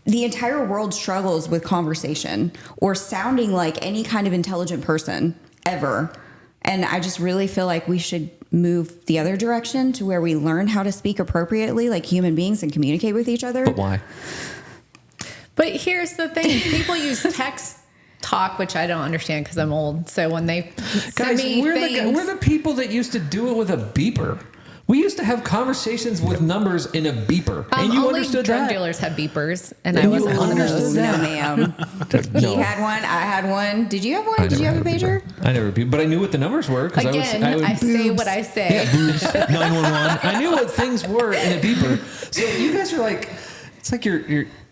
the entire world struggles with conversation or sounding like any kind of intelligent person ever. And I just really feel like we should move the other direction to where we learn how to speak appropriately like human beings and communicate with each other. But why? But here's the thing: people use text talk, which I don't understand because I'm old. So when they send Guys, me we're things, the people that used to do it with a beeper. We used to have conversations with numbers in a beeper. And you only understood drug that. dealers had beepers, and I And you wasn't one of understood those. that. No, ma'am. No. He had one. I had one. Did you have one? I Did you never have a had pager? I never beeped, but I knew what the numbers were. 'Cause Again, I would, I say what I say. Yeah, boobs, 911. I knew what things were in a beeper. So you guys are like, it's like you're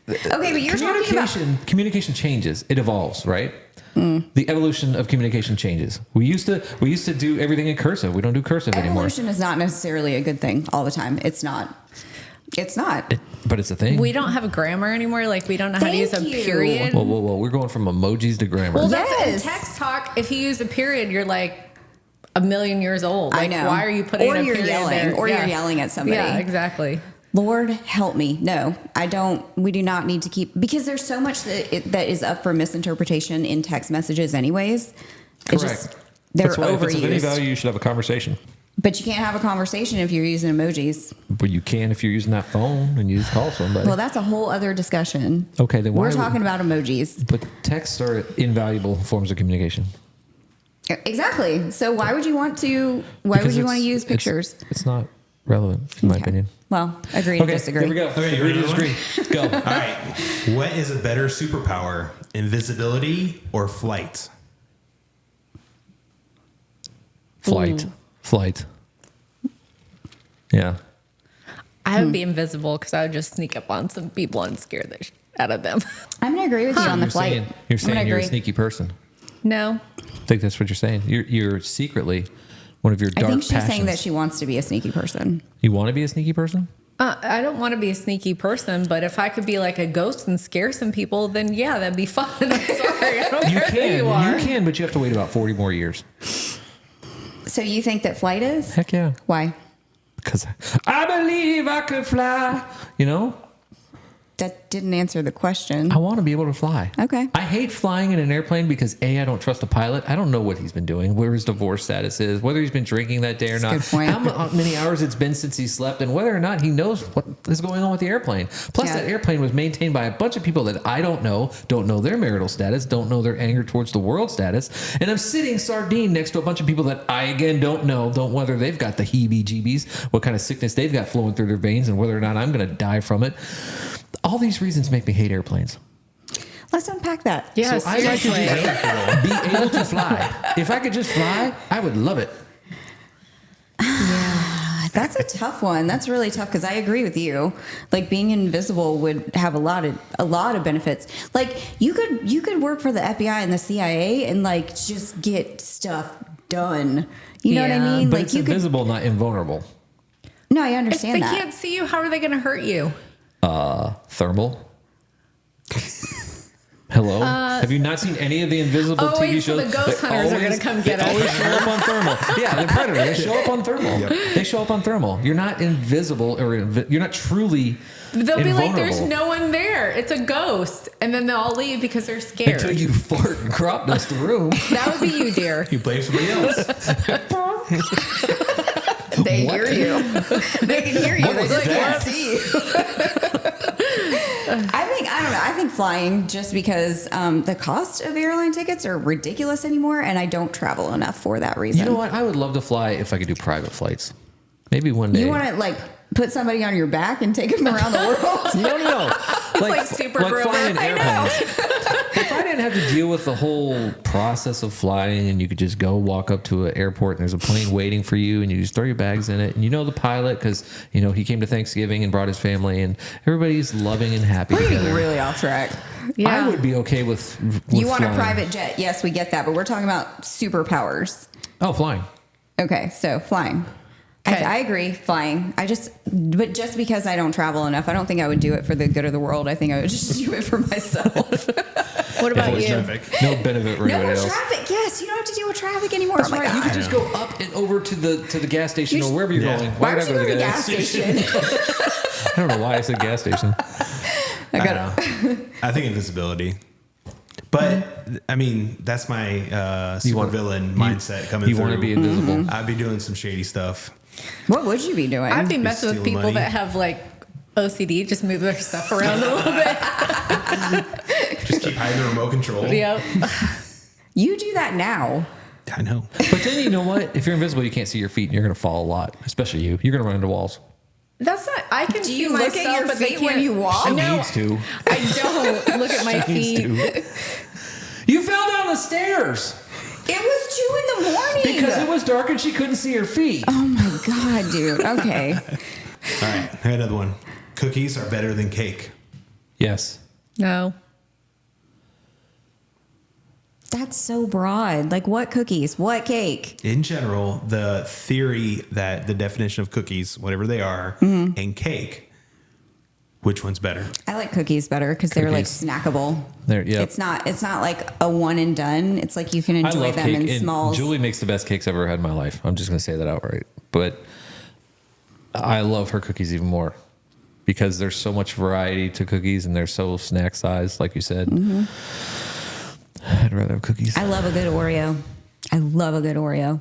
Okay, but you're talking about communication changes. It evolves, right? The evolution of communication changes. We used to do everything in cursive. We don't do cursive anymore. evolution is not necessarily a good thing all the time. It's not. It's not. But it's a thing. We don't have grammar anymore. Like we don't know how to use a Thank you. period. Whoa. We're going from emojis to grammar. Well, that's Yes. in text talk. If you use a period, you're like a million years old. Like, I know. why are you putting Or a you're period yelling, there? or you're yelling at somebody. Yeah, exactly. Lord help me. No, I don't. We do not need to keep because there's so much that is up for misinterpretation in text messages, anyways. It's just Correct. they're That's why if it's of any overused. value, you should have a conversation. But you can't have a conversation if you're using emojis. But you can if you're using that phone and you just call somebody. Well, that's a whole other discussion. Okay, then why we're would- talking about emojis. But texts are invaluable forms of communication. Exactly. So why would you want to? Why Because would you want to it's- use pictures? It's not relevant, in my Okay. opinion. Well, agree to Okay, disagree. here we go. Okay, you Agree to ready for disagree. Go. All right. What is a better superpower, invisibility or flight? Flight. Yeah. I would be invisible because I would just sneak up on some people and scare the shit out of them. I'm going to agree with you on the flight. You're I'm saying gonna you're a agree. sneaky person. No. I think that's what you're saying. You're secretly one of your I dark think she's passions. saying that she wants to be a sneaky person. You want to be a sneaky person? I don't want to be a sneaky person, but if I could be like a ghost and scare some people, then yeah, that'd be fun. I'm sorry. I don't You care who you are. can, but you have to wait about 40 more years. So you think that flight is? Heck yeah. Why? Because I believe I could fly. You know? That didn't answer the question. I want to be able to fly. Okay. I hate flying in an airplane because A, I don't trust the pilot. I don't know what he's been doing, where his divorce status is, whether he's been drinking that day or That's a not, good point. how many hours it's been since he slept, and whether or not he knows what is going on with the airplane. Plus, Yeah. that airplane was maintained by a bunch of people that I don't know their marital status, don't know their anger towards the world status, and I'm sitting sardine next to a bunch of people that I, again, don't know whether they've got the heebie-jeebies, what kind of sickness they've got flowing through their veins, and whether or not I'm going to die from it. All these reasons make me hate airplanes. Let's unpack that. Yeah, So I like to seriously. be able to fly. If I could just fly, I would love it. That's a tough one. That's really tough because I agree with you. Like being invisible would have a lot of benefits. Like you could work for the FBI and the CIA and like just get stuff done. You know what I Yeah. mean? But like it's you could. invisible, not invulnerable. No, I If understand they that. can't see you, how are they going to hurt you? Thermal. Hello. Have you not seen any of the invisible Oh, TV wait, so shows? the ghost They hunters are gonna come get they us. always show up on thermal. Yeah, the predator. They show up on thermal. They show up on thermal. You're not invisible, or you're not truly. They'll be like, there's invulnerable no one there. It's a ghost. And then they'll all leave because they're scared. until you fart and crop dust the room. That would be you, dear. You blame somebody else. They hear you. They can hear you. What They was just that? can't see you. I don't know. I think flying, just because the cost of airline tickets are ridiculous anymore, and I don't travel enough for that reason. You know what? I would love to fly if I could do private flights. Maybe one day. You want to like put somebody on your back and take them around the world? No. like Super Grover. flying I know. airplanes. If I didn't have to deal with the whole process of flying, and you could just go walk up to an airport and there's a plane waiting for you, and you just throw your bags in it, and you know the pilot because he came to Thanksgiving and brought his family, and everybody's loving and happy We're together. getting really off track. Yeah. I would be okay with You want flying. a private jet? Yes, we get that, but we're talking about superpowers. Oh, flying. Okay, so flying. Okay. I agree, flying. But just because I don't travel enough, I don't think I would do it for the good of the world. I think I would just do it for myself. What about Avoid you? traffic. No benefit for No anybody more else. traffic. Yes, you don't have to deal with traffic anymore. That's oh my right. You God. could just go up and over to the gas station You or just- wherever you're Yeah. going. Why would would you go to the gas station? I don't know why I said gas station. I I got don't know. I think invisibility. But I mean, that's my super villain mindset coming You through. want to be invisible. I'd be doing some shady stuff. What would you be doing? I'd be messing with steal people money. that have like OCD, just move their stuff around a little bit. Just keep hiding the remote control. Yep. You do that now. I know. But then you know what? If you're invisible, you can't see your feet, and you're going to fall a lot. Especially you. You're going to run into walls. That's not. I can Do see you look at myself, your but they feet when can't- you walk? She No, needs to. I don't look at my Needs feet. to. You fell down the stairs It was 2 a.m. because it was dark and she couldn't see her feet. Oh my God, dude. Okay. All right, I got another one. Cookies are better than cake. Yes. No. That's so broad. Like, what cookies? What cake? In general, the theory that the definition of cookies, whatever they are, Mm-hmm. and cake, which one's better? I like cookies better because they're like Cookies. snackable. There, yeah. It's not like a one and done. It's like you can I enjoy love them cake. in And smalls. Julie makes the best cakes I've ever had in my life. I'm just going to say that outright. But I love her cookies even more because there's so much variety to cookies and they're so snack sized, like you said. Mm-hmm. I'd rather have cookies. I love a good Oreo. I love a good Oreo.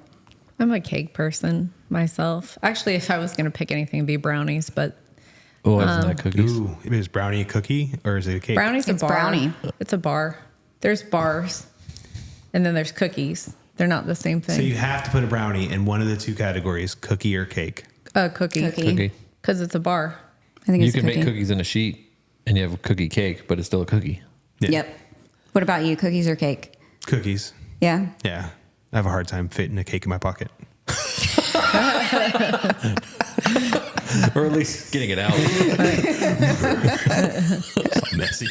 I'm a cake person myself. Actually, if I was going to pick anything, it'd be brownies, but Oh, isn't that cookies? Ooh, is brownie a cookie or is it a cake? brownies It's a bar. brownie. It's a bar. There's bars, and then there's cookies. They're not the same So thing. you have to put a brownie in one of the two categories, cookie or cake. Cookie. Cookie. Because it's a bar. I think You it's can a make cookie. cookies in a sheet and you have a cookie cake, but it's still a cookie. Yeah. Yep. What about you? Cookies or cake? Cookies. Yeah. Yeah. I have a hard time fitting a cake in my pocket. Or at least getting it out. It's messy.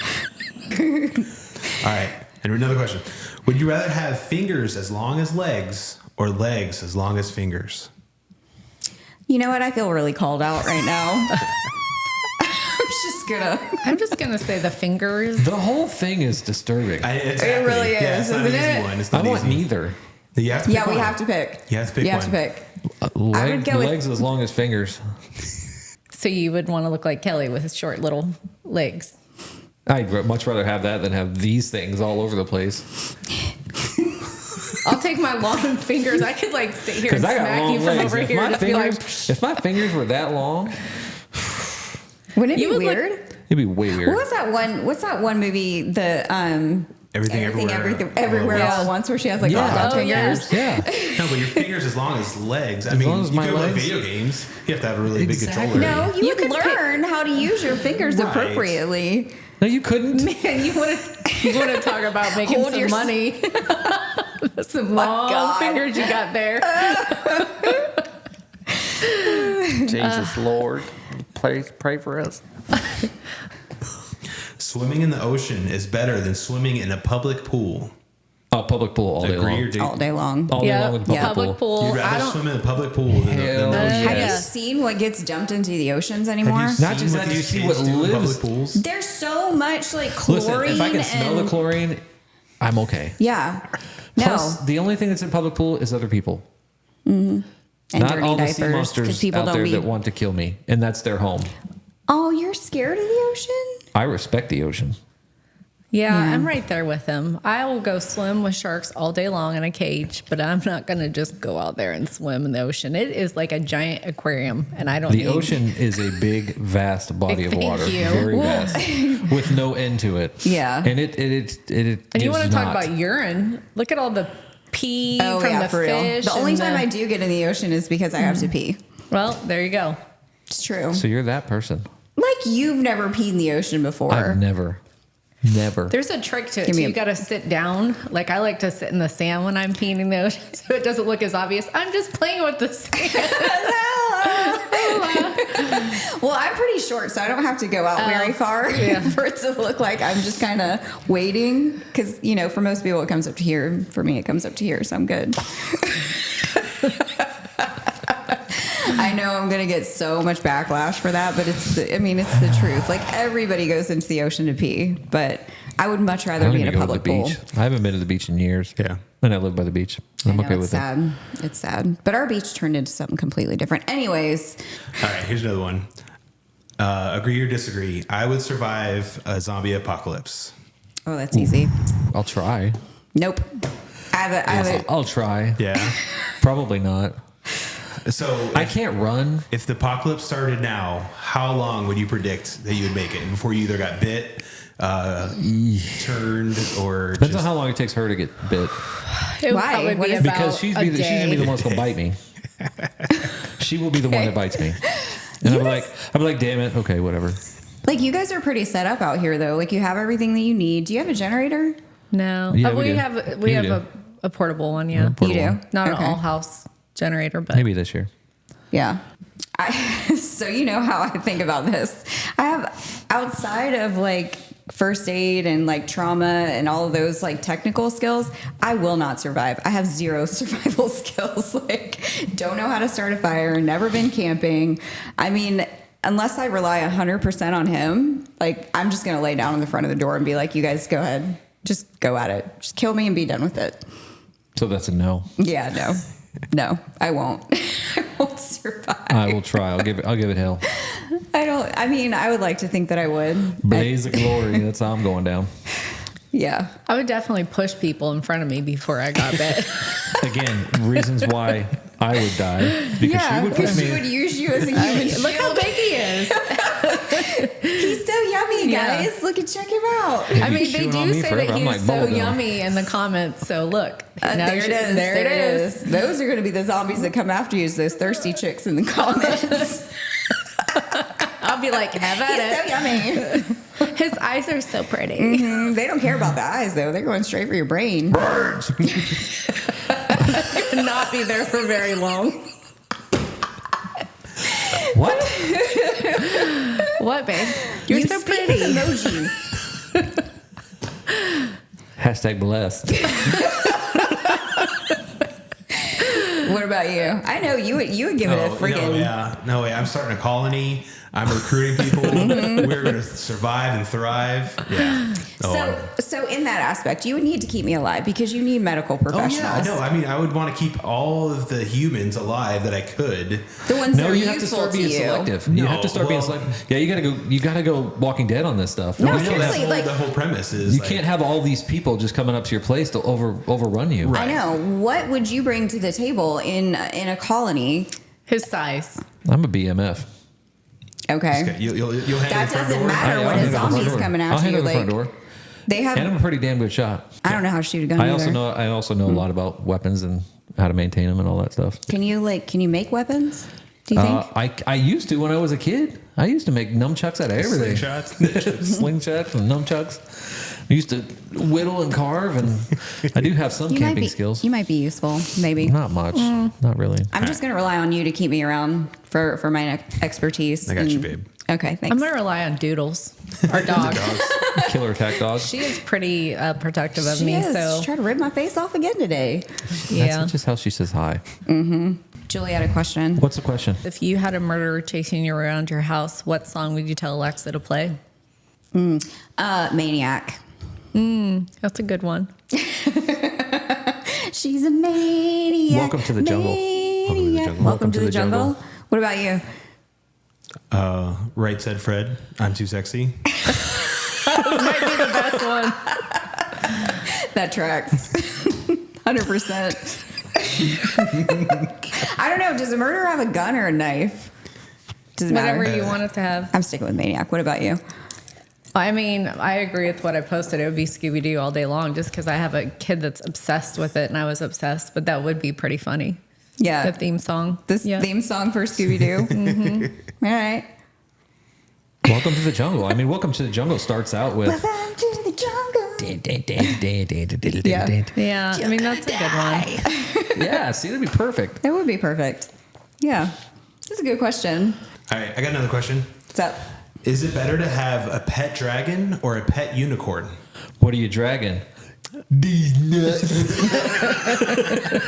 All right. And another question. Would you rather have fingers as long as legs or legs as long as fingers? You know what? I feel really called out right now. I'm just going to say the fingers. The whole thing is disturbing. Exactly. really Yeah, is, it's not an isn't easy it? one. It's I not want easy. neither. You have to pick Yeah, we one. have to pick. You have to pick You have to one. pick. Leg, go with- legs as long as fingers. So you would want to look like Kelly with his short little legs. I'd much rather have that than have these things all over the place. I'll take my long fingers. I could like sit here Because and I got smack long you from legs. over If here. my, Just be like, fingers, if my fingers were that long, Wouldn't it You be would look- weird? it'd be way weird. What was that one? What's that one movie? The Everything, everywhere once. all at once, where she has like Yeah. all dog Oh, fingers. yeah. Yeah. No, but your fingers as long as legs. I As mean, long as you my go like legs- video games. You have to have a really Exactly. big controller. No, you You would could pick- learn how to use your fingers Right. appropriately. No, you couldn't. man, you want to talk about making Hold some your- money. Some long God. fingers you got there. Jesus Lord. Pray for us. Swimming in the ocean is better than swimming in a public pool. Oh, public pool all day Agree or long. do- all day long. All day long with the Yeah, public public pool. pool. You'd I rather don't. swim in the public pool than Hell the ocean. Have yes. you seen what gets dumped into the oceans anymore? Have you Not seen just what that, these you see kids what do in lives- public pools? There's so much like Listen, chlorine. if I can smell the and, chlorine, I'm okay. yeah, no, Plus, the only thing that's in public pool is other people. and Not dirty all the sea diapers because monsters people out don't there be. that want to kill me, and that's their home. Oh, you're scared of the ocean? I respect the ocean. Yeah, Yeah. I'm right there with him. I will go swim with sharks all day long in a cage, but I'm not going to just go out there and swim in the ocean. It is like a giant aquarium, and I don't The need- ocean is a big, vast body of Thank water, you. very Ooh. vast, with no end to it. Yeah. and it And you want to gives talk not. about urine? Look at all the pee Oh from yeah, the for real. fish. The only and time I do get in the ocean is because I have to pee. Well, there you go. It's true. So you're that person. Like you've never peed in the ocean before. I've never. There's a trick to it. Give So me you a- got to sit down. Like I like to sit in the sand when I'm peeing in the ocean, so it doesn't look as obvious. I'm just playing with the sand. Well, I'm pretty short, so I don't have to go out very far for it to look like I'm just kind of waiting. Because, you know, for most people, it comes up to here. For me, it comes up to here, so I'm good. I know I'm going to get so much backlash for that, but it's the truth. Like, everybody goes into the ocean to pee, but I would much I rather don't be in even a go to the public pool. beach. I haven't been to the beach in years. Yeah. And I live by the beach. I I'm know, okay it's with sad. It's sad. But our beach turned into something completely different. Anyways, All right, here's another one. Agree or disagree? I would survive a zombie apocalypse. oh, that's easy. it. I'll try. Nope. I have a I'll try. Yeah. Probably not. So I can't run. if the apocalypse started now, how long would you predict that you would make it before you either got bit, turned, or Depends on just, how long it takes her to get bit. It would Why? probably What be is- about Because she's a gonna be day. the one that's gonna bite me. She will be the one that bites me. And I'm like, damn it. Okay, whatever. like you guys are pretty set up out here though. Like you have everything that you need. Do you have a generator? No, Yeah, Oh, we we do. have we You have do. a portable one. Yeah, portable You do? one. not Okay. an all house generator, but Maybe this year. Yeah. So you know how I think about this. I have outside of like first aid and like trauma and all of those like technical skills, I will not survive. I have zero survival skills. Like don't know how to start a fire, never been camping. I mean, unless I rely 100% on him, like I'm just going to lay down in the front of the door and be like, you guys go ahead. Just go at it. Just kill me and be done with it. So that's a no. Yeah, no. No, I won't. I won't survive. I will try. I'll give it hell. I mean, I would like to think that I would. Blaze of glory. That's how I'm going down. Yeah. I would definitely push people in front of me before I got bit. Again, reasons why I would die. Because she would push she me. would use you as a human Look how shield. big he is. He's so yummy, Yeah. guys. Look and check him out. I mean, they chewing on do me say forever. that I'm he's like so bubblegum. yummy in the comments. So look, now There it is. There it is. Those are going to be the zombies that come after you, is those thirsty chicks in the comments. I'll be like, have He's so at yummy. it. His eyes are so pretty. They don't care about the eyes, though. They're going straight for your brain. Not be there for very long. What? What, babe? You're You so speak pretty. with emojis. Hashtag blessed. What about you? I know you would give it a freaking. No way. I'm starting a colony. I'm recruiting people. We're going to survive and thrive. Yeah. So in that aspect, you would need to keep me alive because you need medical Oh professionals. yeah, I know. I mean, I would want to keep all of the humans alive that I could. The ones that No, are you have to useful start being you. selective. You have to start being selective. Yeah, you gotta go Walking Dead on this stuff. No, I know seriously, like- the whole premise is You can't have all these people just coming up to your place to overrun you. I know. What would you bring to the table in a colony? His size. I'm a BMF. Okay. You'll hang That the front doesn't door. matter I'll when a handle the front zombie's door. coming I'll after you. handle the Like front door. they have. And I'm a pretty damn good shot. I don't know how to shoot a gun. I either. also know a lot about weapons and how to maintain them and all that stuff. Can you make weapons? Do you think? I used to when I was a kid. I used to make nunchucks out of everything. Slingshots. Slingshots and nunchucks. I used to whittle and carve, and I do have some camping skills. You might be useful, maybe. Not much. Not really. I'm just going to rely on you to keep me around for my expertise. I got you, babe. Okay, thanks. I'm going to rely on Doodles, our dog. Killer attack dog. She is pretty protective of She me. is. So She tried to rip my face off again today. yeah. That's just how she says hi. Julie had a question. What's the question? If you had a murderer chasing you around your house, what song would you tell Alexa to play? Maniac. That's a good one. She's a maniac. Welcome to the jungle. Welcome to the jungle. What about you? Right said Fred. I'm too sexy. Might be the best one. That tracks. 100%. I don't know. Does a murderer have a gun or a knife? Does it Whatever matter? you want it to have. I'm sticking with Maniac. What about you? I mean, I agree with what I posted. It would be Scooby Doo all day long just because I have a kid that's obsessed with it and I was obsessed, but that would be pretty funny. Yeah. The theme song. This theme song for Scooby Doo. Mm-hmm. All right. Welcome to the jungle. I mean, Welcome to the Jungle starts out with. Welcome to the jungle. Yeah, I mean, that's a good one. Yeah, see, that'd be perfect. That would be perfect. Yeah. That's a good question. All right, I got another question. What's up? Is it better to have a pet dragon or a pet unicorn? What are you dragging? These nuts.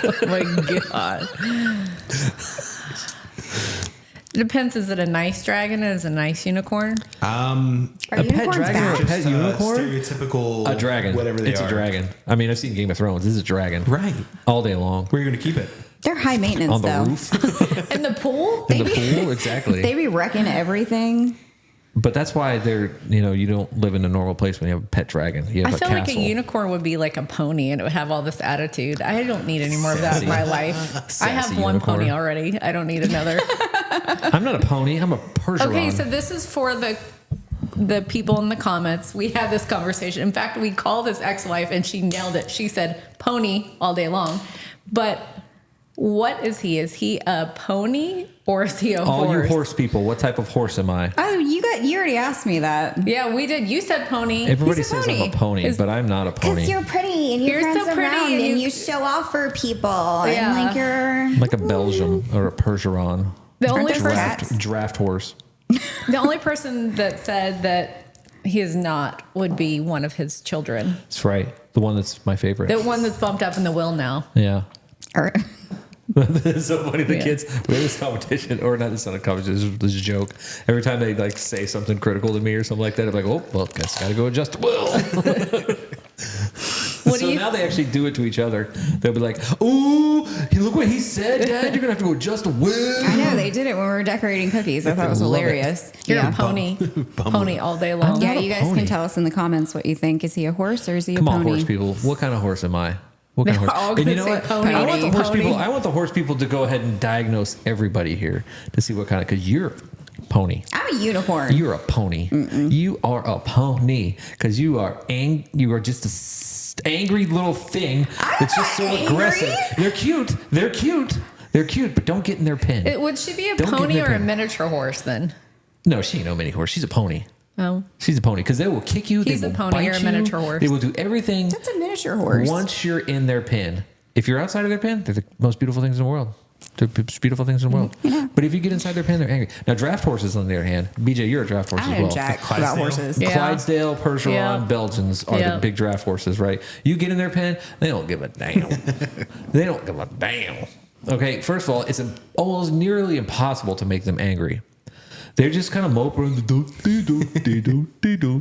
Oh my God. It depends. Is it a nice dragon? Is it a nice unicorn? Are A pet unicorns dragon or a bad? pet unicorn? Stereotypical. A dragon. Whatever they it's are. a dragon. I mean, I've seen Game of Thrones. This is a dragon. Right. All day long. Where are you going to keep it? They're high maintenance, On the though. roof. In the pool? In the pool. Exactly. They be wrecking everything. But that's why you don't live in a normal place when you have a pet dragon. You have I feel a like castle. a unicorn would be like a pony and it would have all this attitude. I don't need any more of that in my life. I have Sassy one unicorn. pony already. I don't need another. I'm not a pony. I'm a Percheron. Okay, so this is for the people in the comments. We had this conversation. In fact, we called his ex-wife and she nailed it. She said pony all day long. But what is he? Is he a pony or is he a all horse? you horse people, what type of horse am I? Oh, you already asked me that. Yeah, we did. You said pony. Everybody He's a says pony. I'm a pony, but I'm not a pony. Because you're pretty and You're you're so so pretty around and and you- you show off for people. Yeah. And like you're... I'm like a Belgium or a Percheron. The only those person, cats? Draft horse. the only person that said that he is not would be one of his children. That's right. The one that's my favorite. The one that's bumped up in the will now. Yeah. Or, It's so funny. The Yeah. kids, we had this competition, or not, it's not a competition, this is a joke. Every time they like say something critical to me or something like that, I'm like, oh, well, guess I gotta go adjust the will. What So do you? now they actually do it to each other. They'll be like, "Ooh, look what he said, Dad! You're gonna have to go adjust the will." I know, they did it when we were decorating cookies. I thought it was Love it. hilarious. You're yeah. a pony. Pony all day long. Yeah, not a you guys pony. can tell us in the comments what you think. Is he a horse or is he Come a on, pony? horse people. What kind of horse am I? What kind of They're horse? all And you gonna know say what? pony. I want the horse Pony. people. I want the horse people to go ahead and diagnose everybody here to see what kind of. Because you're a pony. I'm a unicorn. You're a pony. You are a pony because you are you are just a angry little thing that's just so not aggressive. angry. They're cute. They're cute. They're cute, but don't get in their pen. Would she be a Don't get pony in or their a pen. miniature horse then? No, she ain't no mini horse. She's a pony. Oh, She's a pony because they will kick you. He's they a will pony, bite you're a you, miniature horse. They will do everything. That's a miniature horse. Once you're in their pen. If you're outside of their pen, they're the most beautiful things in the world. They're the most beautiful things in the world. But if you get inside their pen, they're angry. Now, draft horses, on the other hand, BJ, you're a draft horse I as know well. jack Clydesdale? about horses. Yeah. Clydesdale, Percheron, Yeah. Belgians are Yeah. the big draft horses, right? You get in their pen, they don't give a damn. They don't give a damn. Okay, first of all, it's almost nearly impossible to make them angry. They're just kind of mope around the do.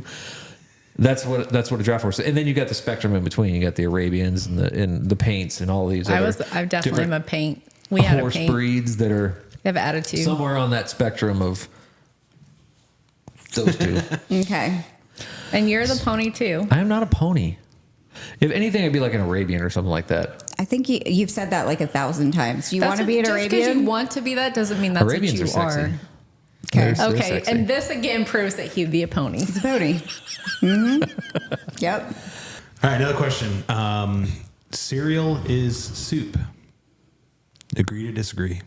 That's what a draft horse is. And then you got the spectrum in between. You got the Arabians and the paints and all these I other definitely am different a paint. We had a horse paint. breeds that are They have attitude. somewhere on that spectrum of those two. Okay. And you're the pony too. I am not a pony. If anything, I'd be like an Arabian or something like that. I think you've said that like 1,000 times. Do you want to be an Just because you Arabian? want to be that doesn't mean that's Arabians what you are sexy. Okay. They're Okay, sexy. and this again proves that he'd be a pony. It's a pony. Mm-hmm. Yep. All right, another question. Cereal is soup. Agree to disagree?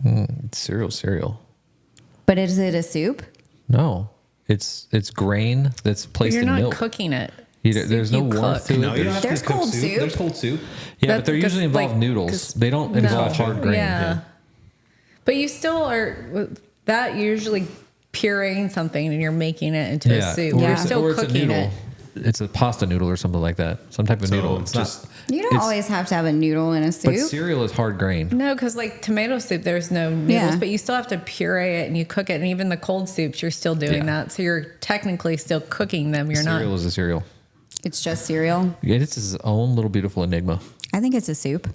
It's cereal. But is it a soup? No, it's grain that's placed You're in not milk. cooking it. There's no you warmth cook. to No, it. you don't have There's to cook cold soup. There's cold soup. Yeah, That- but they're because, usually involve like, noodles. 'cause- They don't involve hard grain. Yeah. But you still are that usually pureeing something and you're making it into a soup. Or You're it's, still or it's a cooking noodle. it. It's a pasta noodle or something like that. Some type of So noodle. It's just- not. You don't it's- always have to have a noodle in a But soup. cereal is hard grain. No, because like tomato soup, there's no noodles, Yeah. but you still have to puree it and you cook it. And even the cold soups, you're still doing Yeah. that. So you're technically still cooking them. You're Cereal not. is a cereal. It's just cereal. It's its own little beautiful enigma. I think it's a soup.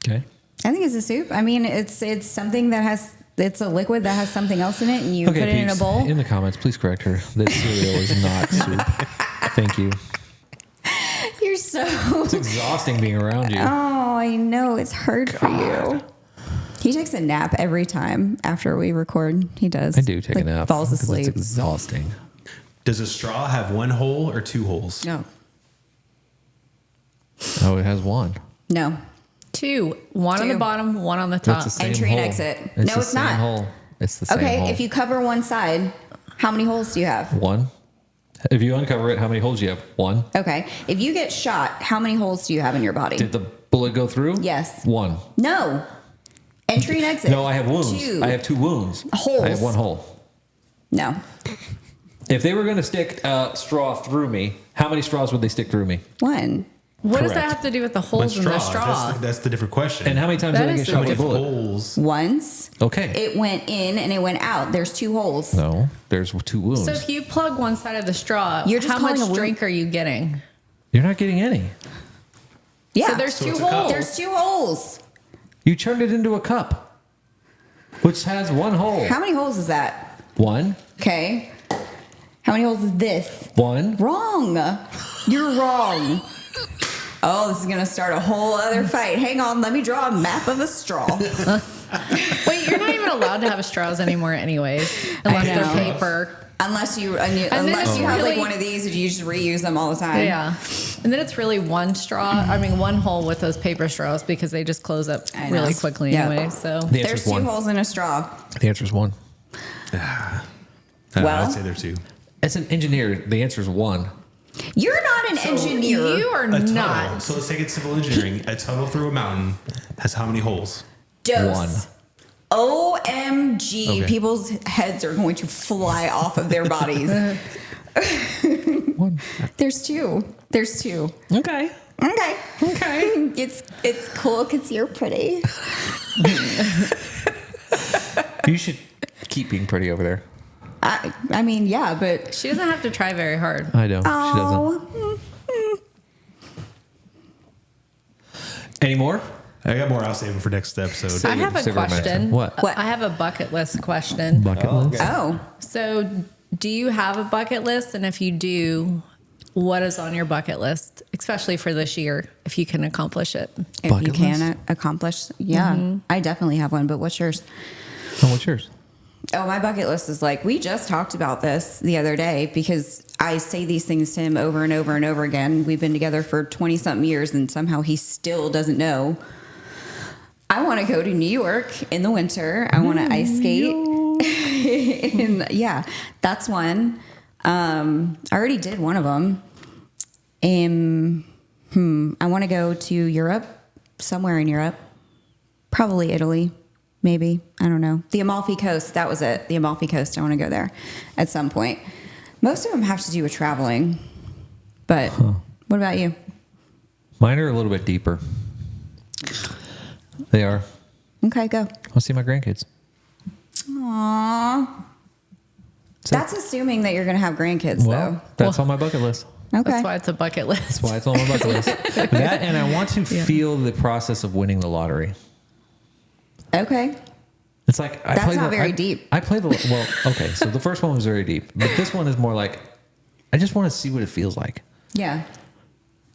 Okay. I think it's a soup. I mean, it's something that has. It's a liquid that has something else in it, and you put it in a peeps, bowl. in the comments, please correct her that cereal is not soup. Thank you. You're so. It's exhausting being around you. Oh, I know it's hard for you. He takes a nap every time after we record. He does. I do take Like, a nap. Falls 'cause asleep. It's exhausting. Does a straw have one hole or two holes? No. Oh, it has one. No. Two. One on the Two. bottom, one on the top. That's the same Entry and hole. exit. It's No, the it's same not. Hole. It's the same Okay, hole. if you cover one side, how many holes do you have? One. If you uncover it, how many holes do you have? One. Okay. If you get shot, how many holes do you have in your body? Did the bullet go through? Yes. One. No. Entry and exit. No, I have wounds. Two. I have two wounds. Holes. I have one hole. No. If they were going to stick a straw through me, how many straws would they stick through me? One. What does that Correct. have to do with the One holes in the straw? That's the different question. And how many times That did I is get the shot with a if bullet? holes? Once. Okay. It went in and it went out. There's two holes. No, there's two wounds. So if you plug one side of the straw, You're just how calling much a wound- drink are you getting? You're not getting any. Yeah. So there's So two it's a cup. holes. There's two holes. You turned it into a cup, which has one hole. How many holes is that? One. Okay. How many holes is this? One. Wrong. You're wrong. Oh, this is going to start a whole other fight. Hang on. Let me draw a map of a straw. Wait, you're not even allowed to have straws anymore, anyways, unless know. they're paper. Unless you then unless it's you have like really- one of these and you just reuse them all the time. Yeah, and then it's really one straw. I mean, one hole with those paper straws because they just close up I know. really quickly Yeah. anyway. So The There's answer's two one. holes in a straw. The answer's one. Well- I'd say there are two. As an engineer, the answer is one. You're not an engineer. you are A tunnel. not. So let's take it civil engineering. A tunnel through a mountain has how many holes? Dose. One. OMG. Okay. People's heads are going to fly off of their bodies. One. There's two. There's two. Okay. Okay. Okay. It's cool because you're pretty. You should keep being pretty over there. I mean, yeah, but She doesn't have to try very hard. I know. She doesn't. oh, Any more? I got more. I'll save them for next episode. I have a Save our question. mention. What? What? I have a bucket list question. Bucket list. oh, So, do you have a bucket list? And if you do, what is on your bucket list, especially for this year, if you can accomplish it? if Bucket you can list? accomplish, yeah, I definitely have one. But what's yours? Oh, what's yours? Oh, my bucket list is like, we just talked about this the other day because I say these things to him over and over and over again. We've been together for 20 something years and somehow he still doesn't know. I want to go to New York in the winter. I want to ice skate. Yeah, that's one. I already did one of them. I want to go to Europe, somewhere in Europe, probably Italy. Maybe. I don't know. The Amalfi Coast. That was it. The Amalfi Coast. I want to go there at some point. Most of them have to do with traveling. But what about you? Mine are a little bit deeper. They are. Okay, go. I'll see my grandkids. Aww. That's it. That's assuming that you're going to have grandkids, Well, that's on my bucket list. though. Okay. That's why it's a bucket list. That's why it's on my bucket list. That, and I want to feel the process of winning the lottery. Okay. It's like I That's play not the, very I, deep. I play the well. Okay, so the first one was very deep, but this one is more like I just want to see what it feels like. Yeah.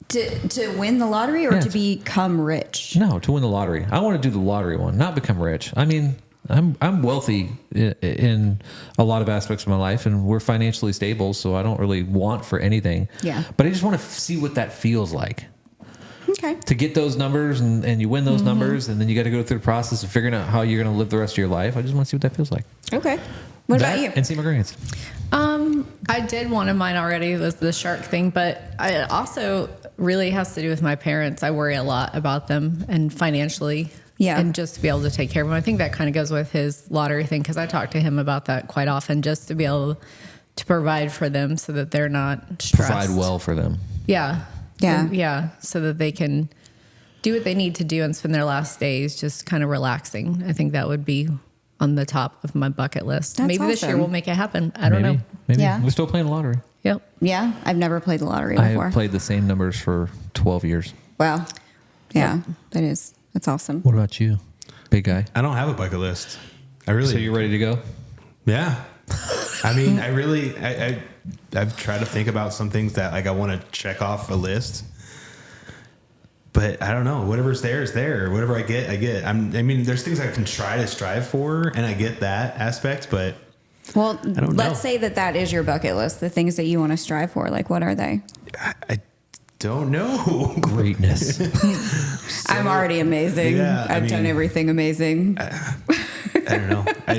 To win the lottery or Yeah, to it's- become rich? No, to win the lottery. I want to do the lottery one, not become rich. I mean, I'm wealthy in a lot of aspects of my life, and we're financially stable, so I don't really want for anything. Yeah. But I just want to see what that feels like. Okay. To get those numbers and you win those numbers, and then you got to go through the process of figuring out how you're going to live the rest of your life. I just want to see what that feels like. Okay. What That about you? and see my grants. I did one of mine already, was the shark thing, but it also really has to do with my parents. I worry a lot about them and financially. Yeah. And just to be able to take care of them. I think that kind of goes with his lottery thing, because I talk to him about that quite often, just to be able to provide for them so that they're not stressed. Provide well for them. Yeah. Yeah. Yeah. So that they can do what they need to do and spend their last days just kind of relaxing. I think that would be on the top of my bucket list. That's Maybe this year awesome. we'll make it happen. I don't know. Maybe. Yeah. We're still playing the lottery. Yep. Yeah, I've never played the lottery I before. have played the same numbers for 12 years. Wow. Yeah, that's awesome. What about you, big guy? I don't have a bucket list. I really. So you're ready to go? Yeah. I mean, I've tried to think about some things that like I want to check off a list, but I don't know. Whatever's there is there. Whatever I get, I get. I mean, there's things I can try to strive for, and I get that aspect, but Well, don't let's know. say that is your bucket list, the things that you want to strive for. Like, what are they? I don't know. Greatness. I'm already amazing. Yeah, I've done everything amazing. I don't know. I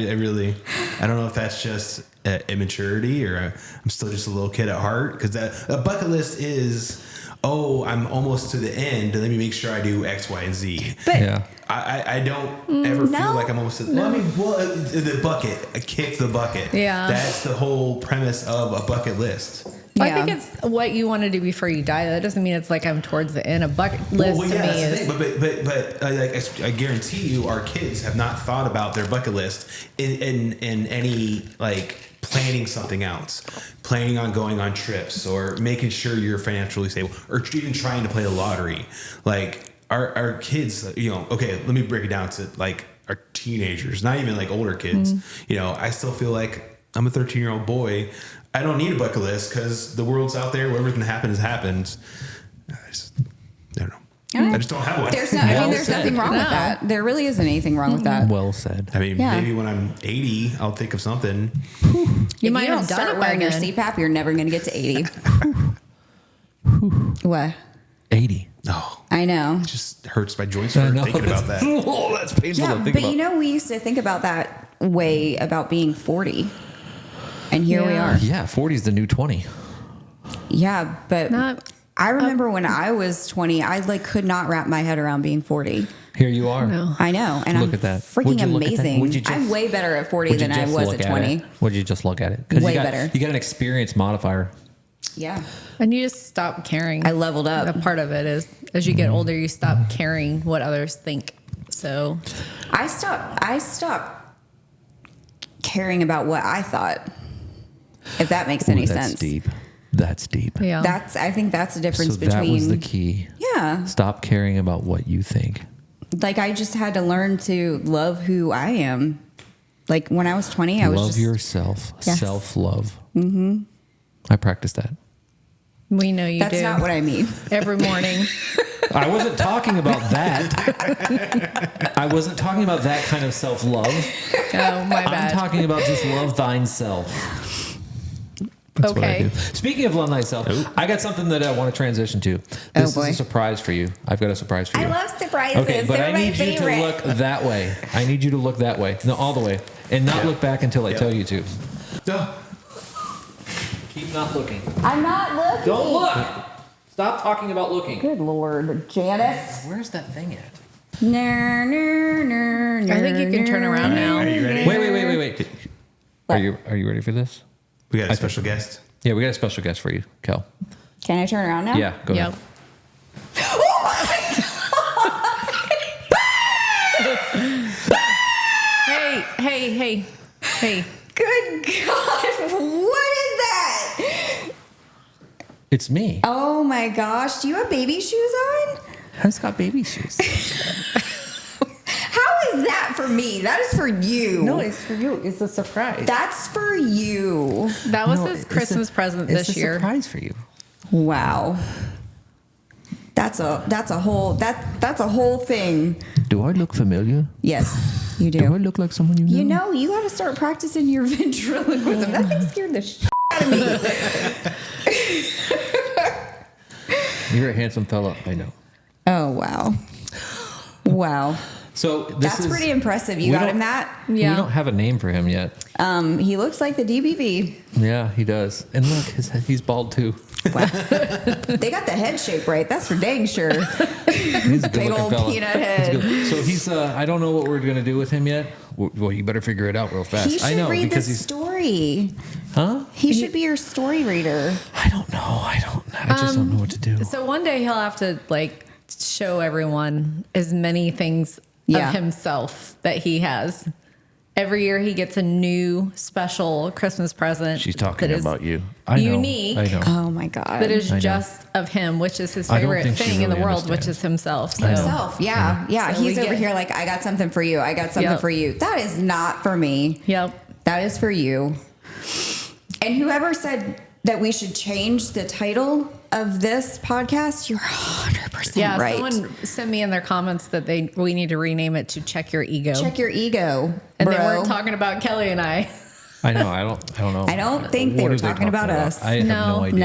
don't know if that's just immaturity or I'm still just a little kid at heart, because a bucket list is, oh, I'm almost to the end. Let me make sure I do X, Y, and Z. But Yeah. I don't ever feel no. like I'm almost. Well, I mean, the bucket, kick the bucket. Yeah. That's the whole premise of a bucket list. I Yeah. think it's what you want to do before you die. That doesn't mean it's like I'm towards the end. A bucket list to me that's the is. thing. But like I guarantee you, our kids have not thought about their bucket list in any like planning something else, planning on going on trips or making sure you're financially stable, or even trying to play the lottery. Like our kids, you know. Okay, let me break it down to like our teenagers, not even like older kids. You know, I still feel like I'm a 13-year-old boy. I don't need a bucket list because the world's out there. Whatever can happen has happened. I don't know. I just don't have one. there's said. nothing wrong with No. that. There really isn't anything wrong with that. Well said. I mean, Yeah. maybe when I'm 80, I'll think of something. You If might you have don't done start it by wearing your then. CPAP, you're never going to get to 80. What? 80. Oh, I know. it just hurts my joints I for know. thinking about that. Oh, that's painful Yeah, to think but about. you know, we used to think about that way about being 40. And here we Yeah. are. Yeah, 40 is the new 20. Yeah, but Not- I remember when I was 20, I like could not wrap my head around being 40. Here you are. No. I know, and Look I'm at that. freaking Would you look at that? amazing. Would you just- I'm way better at 40 Would you than I just was look at at 20. it? Would you just look at it? 'Cause Way you got, better. You got an experience modifier. Yeah, And you just stop caring. I leveled up. A part of it is as you get older, you stop caring what others think. So I stopped caring about what I thought. If that makes any Ooh, that's sense. deep. That's deep. yeah, I think that's the difference So that between. was the key. Yeah, Stop caring about what you think. like I just had to learn to love who I am. Like when I was 20, I was Love just yourself. Yes. Self-love. Mm-hmm. I practice that. we know you That's do not what I mean. every morning. I wasn't talking about that. I wasn't talking about that kind of self-love. Oh, my I'm bad. talking about just love thine self. That's what I Okay. do. Speaking of love thyself, I got something that I want to transition to. Oh, This is boy. a surprise for you. I've got a surprise for you. I love surprises. Okay, but They're I my need you favorite. to look that way. I need you to look that way. No, all the way. And not look back until I tell you to. Keep not looking. I'm not looking. Don't look! Stop talking about looking. Good Lord, Janice. Where's that thing at? I think you can turn around now. Are you ready? Wait. Are you ready for this? We got a special guest. Yeah, we got a special guest for you, Kel. Can I turn around now? Yeah, go Yep. ahead. Hey. Good God. What is that? It's me. Oh my gosh. Do you have baby shoes on? I've got baby shoes. How is that for me? That is for you. it's for you. It's a surprise. That's for you. That was No, his it's Christmas present It's this a year. surprise for you. Wow. That's a whole thing. Do I look familiar? Yes, you Do I do. look like someone you know? You know, you got to start practicing your ventriloquism. That thing scared the shit out of me. You're a handsome fella. I know. Oh, wow. Wow. So That's pretty impressive. You we got don't- him that? We Yeah. don't have a name for him yet. He looks like the DBV. Yeah, he does. And look, he's bald too. They got the head shape right. That's for dang sure. He's a Big good-looking old fella. peanut He's head. good. So he's. I don't know what we're gonna do with him yet. Well, you better figure it out real fast. He should I know read the because he's. story. Huh? He should be your story reader. I don't know. I just don't know what to do. So one day he'll have to like show everyone as many things Yeah. of himself that he has. Every year he gets a new special Christmas present. She's talking that is about you. I know. unique. I know. Oh my God. That is I know. just of him, which is his I don't favorite think she thing in the really world, which understands. is himself. So. Himself. Yeah. Yeah. So He's we over get- here like, I got something for you. I got something Yep. for you. That is not for me. Yep. That is for you. And whoever said that we should change the title of this podcast, you're 100% Yeah. right. Someone sent me in their comments that we need to rename it to Check Your Ego. Check your ego, and bro. they weren't talking about Kelly and I. I know. I don't know. I don't think they What were are talking about us. I have no No. idea.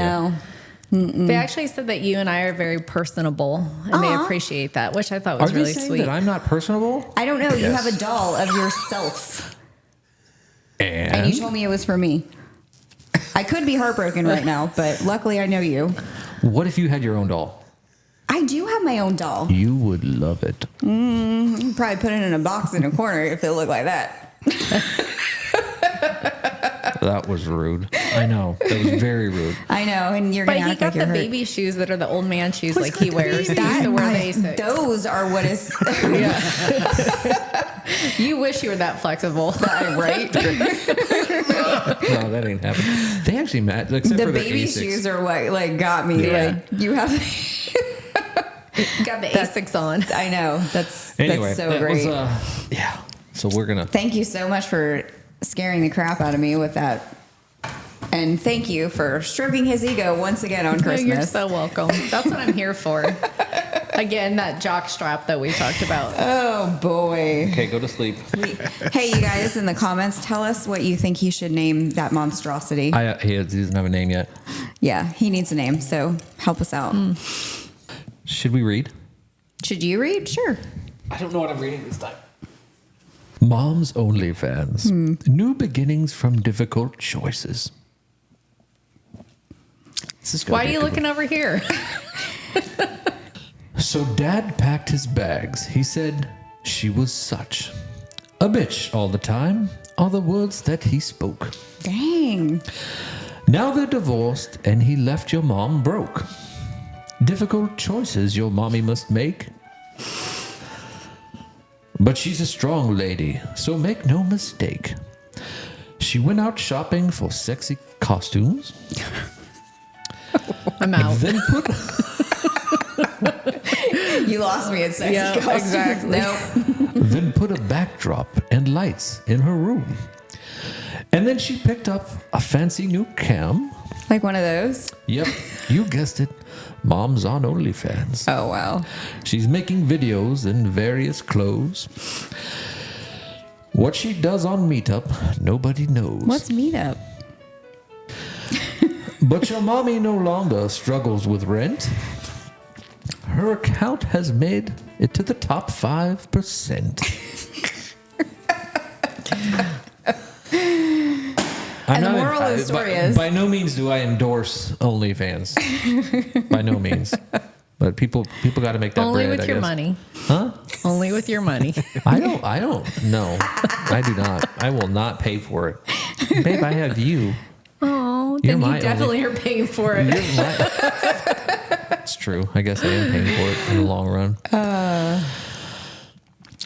No. They actually said that you and I are very personable, and they Aw. appreciate that, which I thought Are was they really saying sweet. that I'm not personable? I don't know. You Yes. have a doll of yourself. And And you told me it was for me. I could be heartbroken right now, but luckily I know you. what if you had your own doll? I do have my own doll. You would love it. I'd probably put it in a box in a corner if it looked like that. That was rude. I know. That was very rude. I know, and you're But gonna he act got like the you're hurt. baby shoes that are the old man shoes like he wears. He used That- to wear the I- Asics. those are what is You wish you were that flexible. right. No, that ain't happening. They actually match, except The for baby Asics. shoes are what like got me. Yeah. Like you have. Got the Asics on. I know that's Anyway, that's so that great. was, yeah. So we're gonna. Thank you so much for scaring the crap out of me with that. And thank you for stroking his ego once again on Oh, Christmas. you're so welcome. That's what I'm here for. Again, that jock strap that we talked about. Oh boy. Okay, go to sleep. Hey, you guys in the comments, tell us what you think he should name that monstrosity. He doesn't have a name yet. Yeah, he needs a name, so help us out. Should we read? Should you read? Sure. I don't know what I'm reading this time. Mom's OnlyFans. New beginnings from difficult choices. This is gonna Why are be a you good looking over here? So Dad packed his bags. He said she was such a bitch all the time, are the words that he spoke. Dang. Now they're divorced and he left your mom broke. Difficult choices your mommy must make. But she's a strong lady, so make no mistake. She went out shopping for sexy costumes, I'm out. then put You lost me at sexy Yeah, costumes. exactly. Nope. then put a backdrop and lights in her room. And then she picked up a fancy new cam. Like one of those? Yep, you guessed it. Mom's on OnlyFans. Oh, wow. She's making videos in various clothes. What she does on Meetup, nobody knows. What's Meetup? But your mommy no longer struggles with rent. Her account has made it to the top 5%. And the moral of the story is- by no means do I endorse OnlyFans. By no means. But people got to make that Only bread, with I your guess. money. Huh? Only with your money. I don't. No, I do not. I will not pay for it. Babe, I have you. Oh, You're then my you definitely are paying for You're it. my, it's true. I guess I am paying for it in the long run.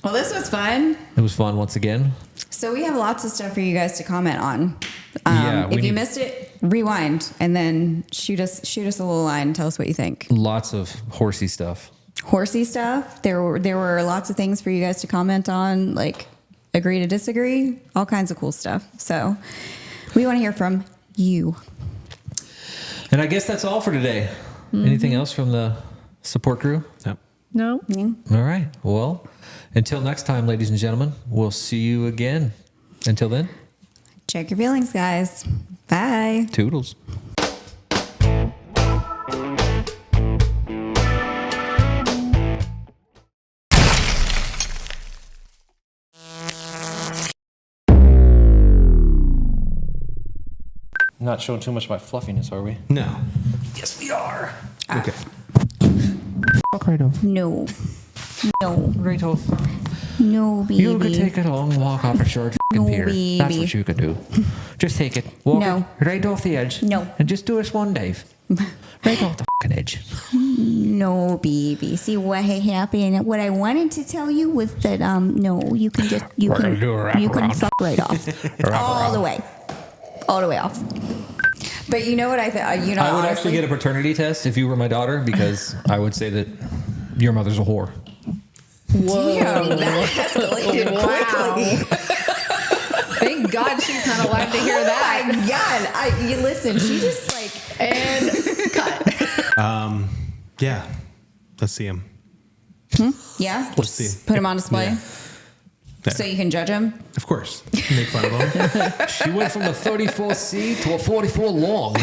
Well, this was fun. It was fun once again. So we have lots of stuff for you guys to comment on. Yeah, we if you need- missed it, rewind and then shoot us a little line and tell us what you think. Lots of horsey stuff. Horsey stuff. There were lots of things for you guys to comment on, like agree to disagree, all kinds of cool stuff. So we want to hear from you. And I guess that's all for today. Anything else from the support crew? Yep. No. All right. Well, until next time, ladies and gentlemen, we'll see you again. Until then, Check your feelings, guys. Bye. toodles. not showing too much of my fluffiness, are we? No. Yes, we are. Okay. Fuck right off. No. No. Right off. No, baby. You could take a long walk off a short No, pier. That's baby. what you could do. Just take it. Walk No. it right off the edge. No. And just do a swan dive. Right off the fucking edge. No, baby. See what happened? What I wanted to tell you was that no, you can just We're gonna do a you can wraparound. fuck right off, all the way off. But you know what I thought? You know, I would honestly, actually get a paternity test if you were my daughter because I would say that your mother's a whore. Whoa. Damn, that escalated quickly. Thank God she's not allowed to hear that. Oh my God, you listen. She just like And cut. Yeah. Let's see him. yeah. Let's see. Put him on display Yeah. so you can judge him. Of course. Make fun of him. She went from a 34C to a 44 long.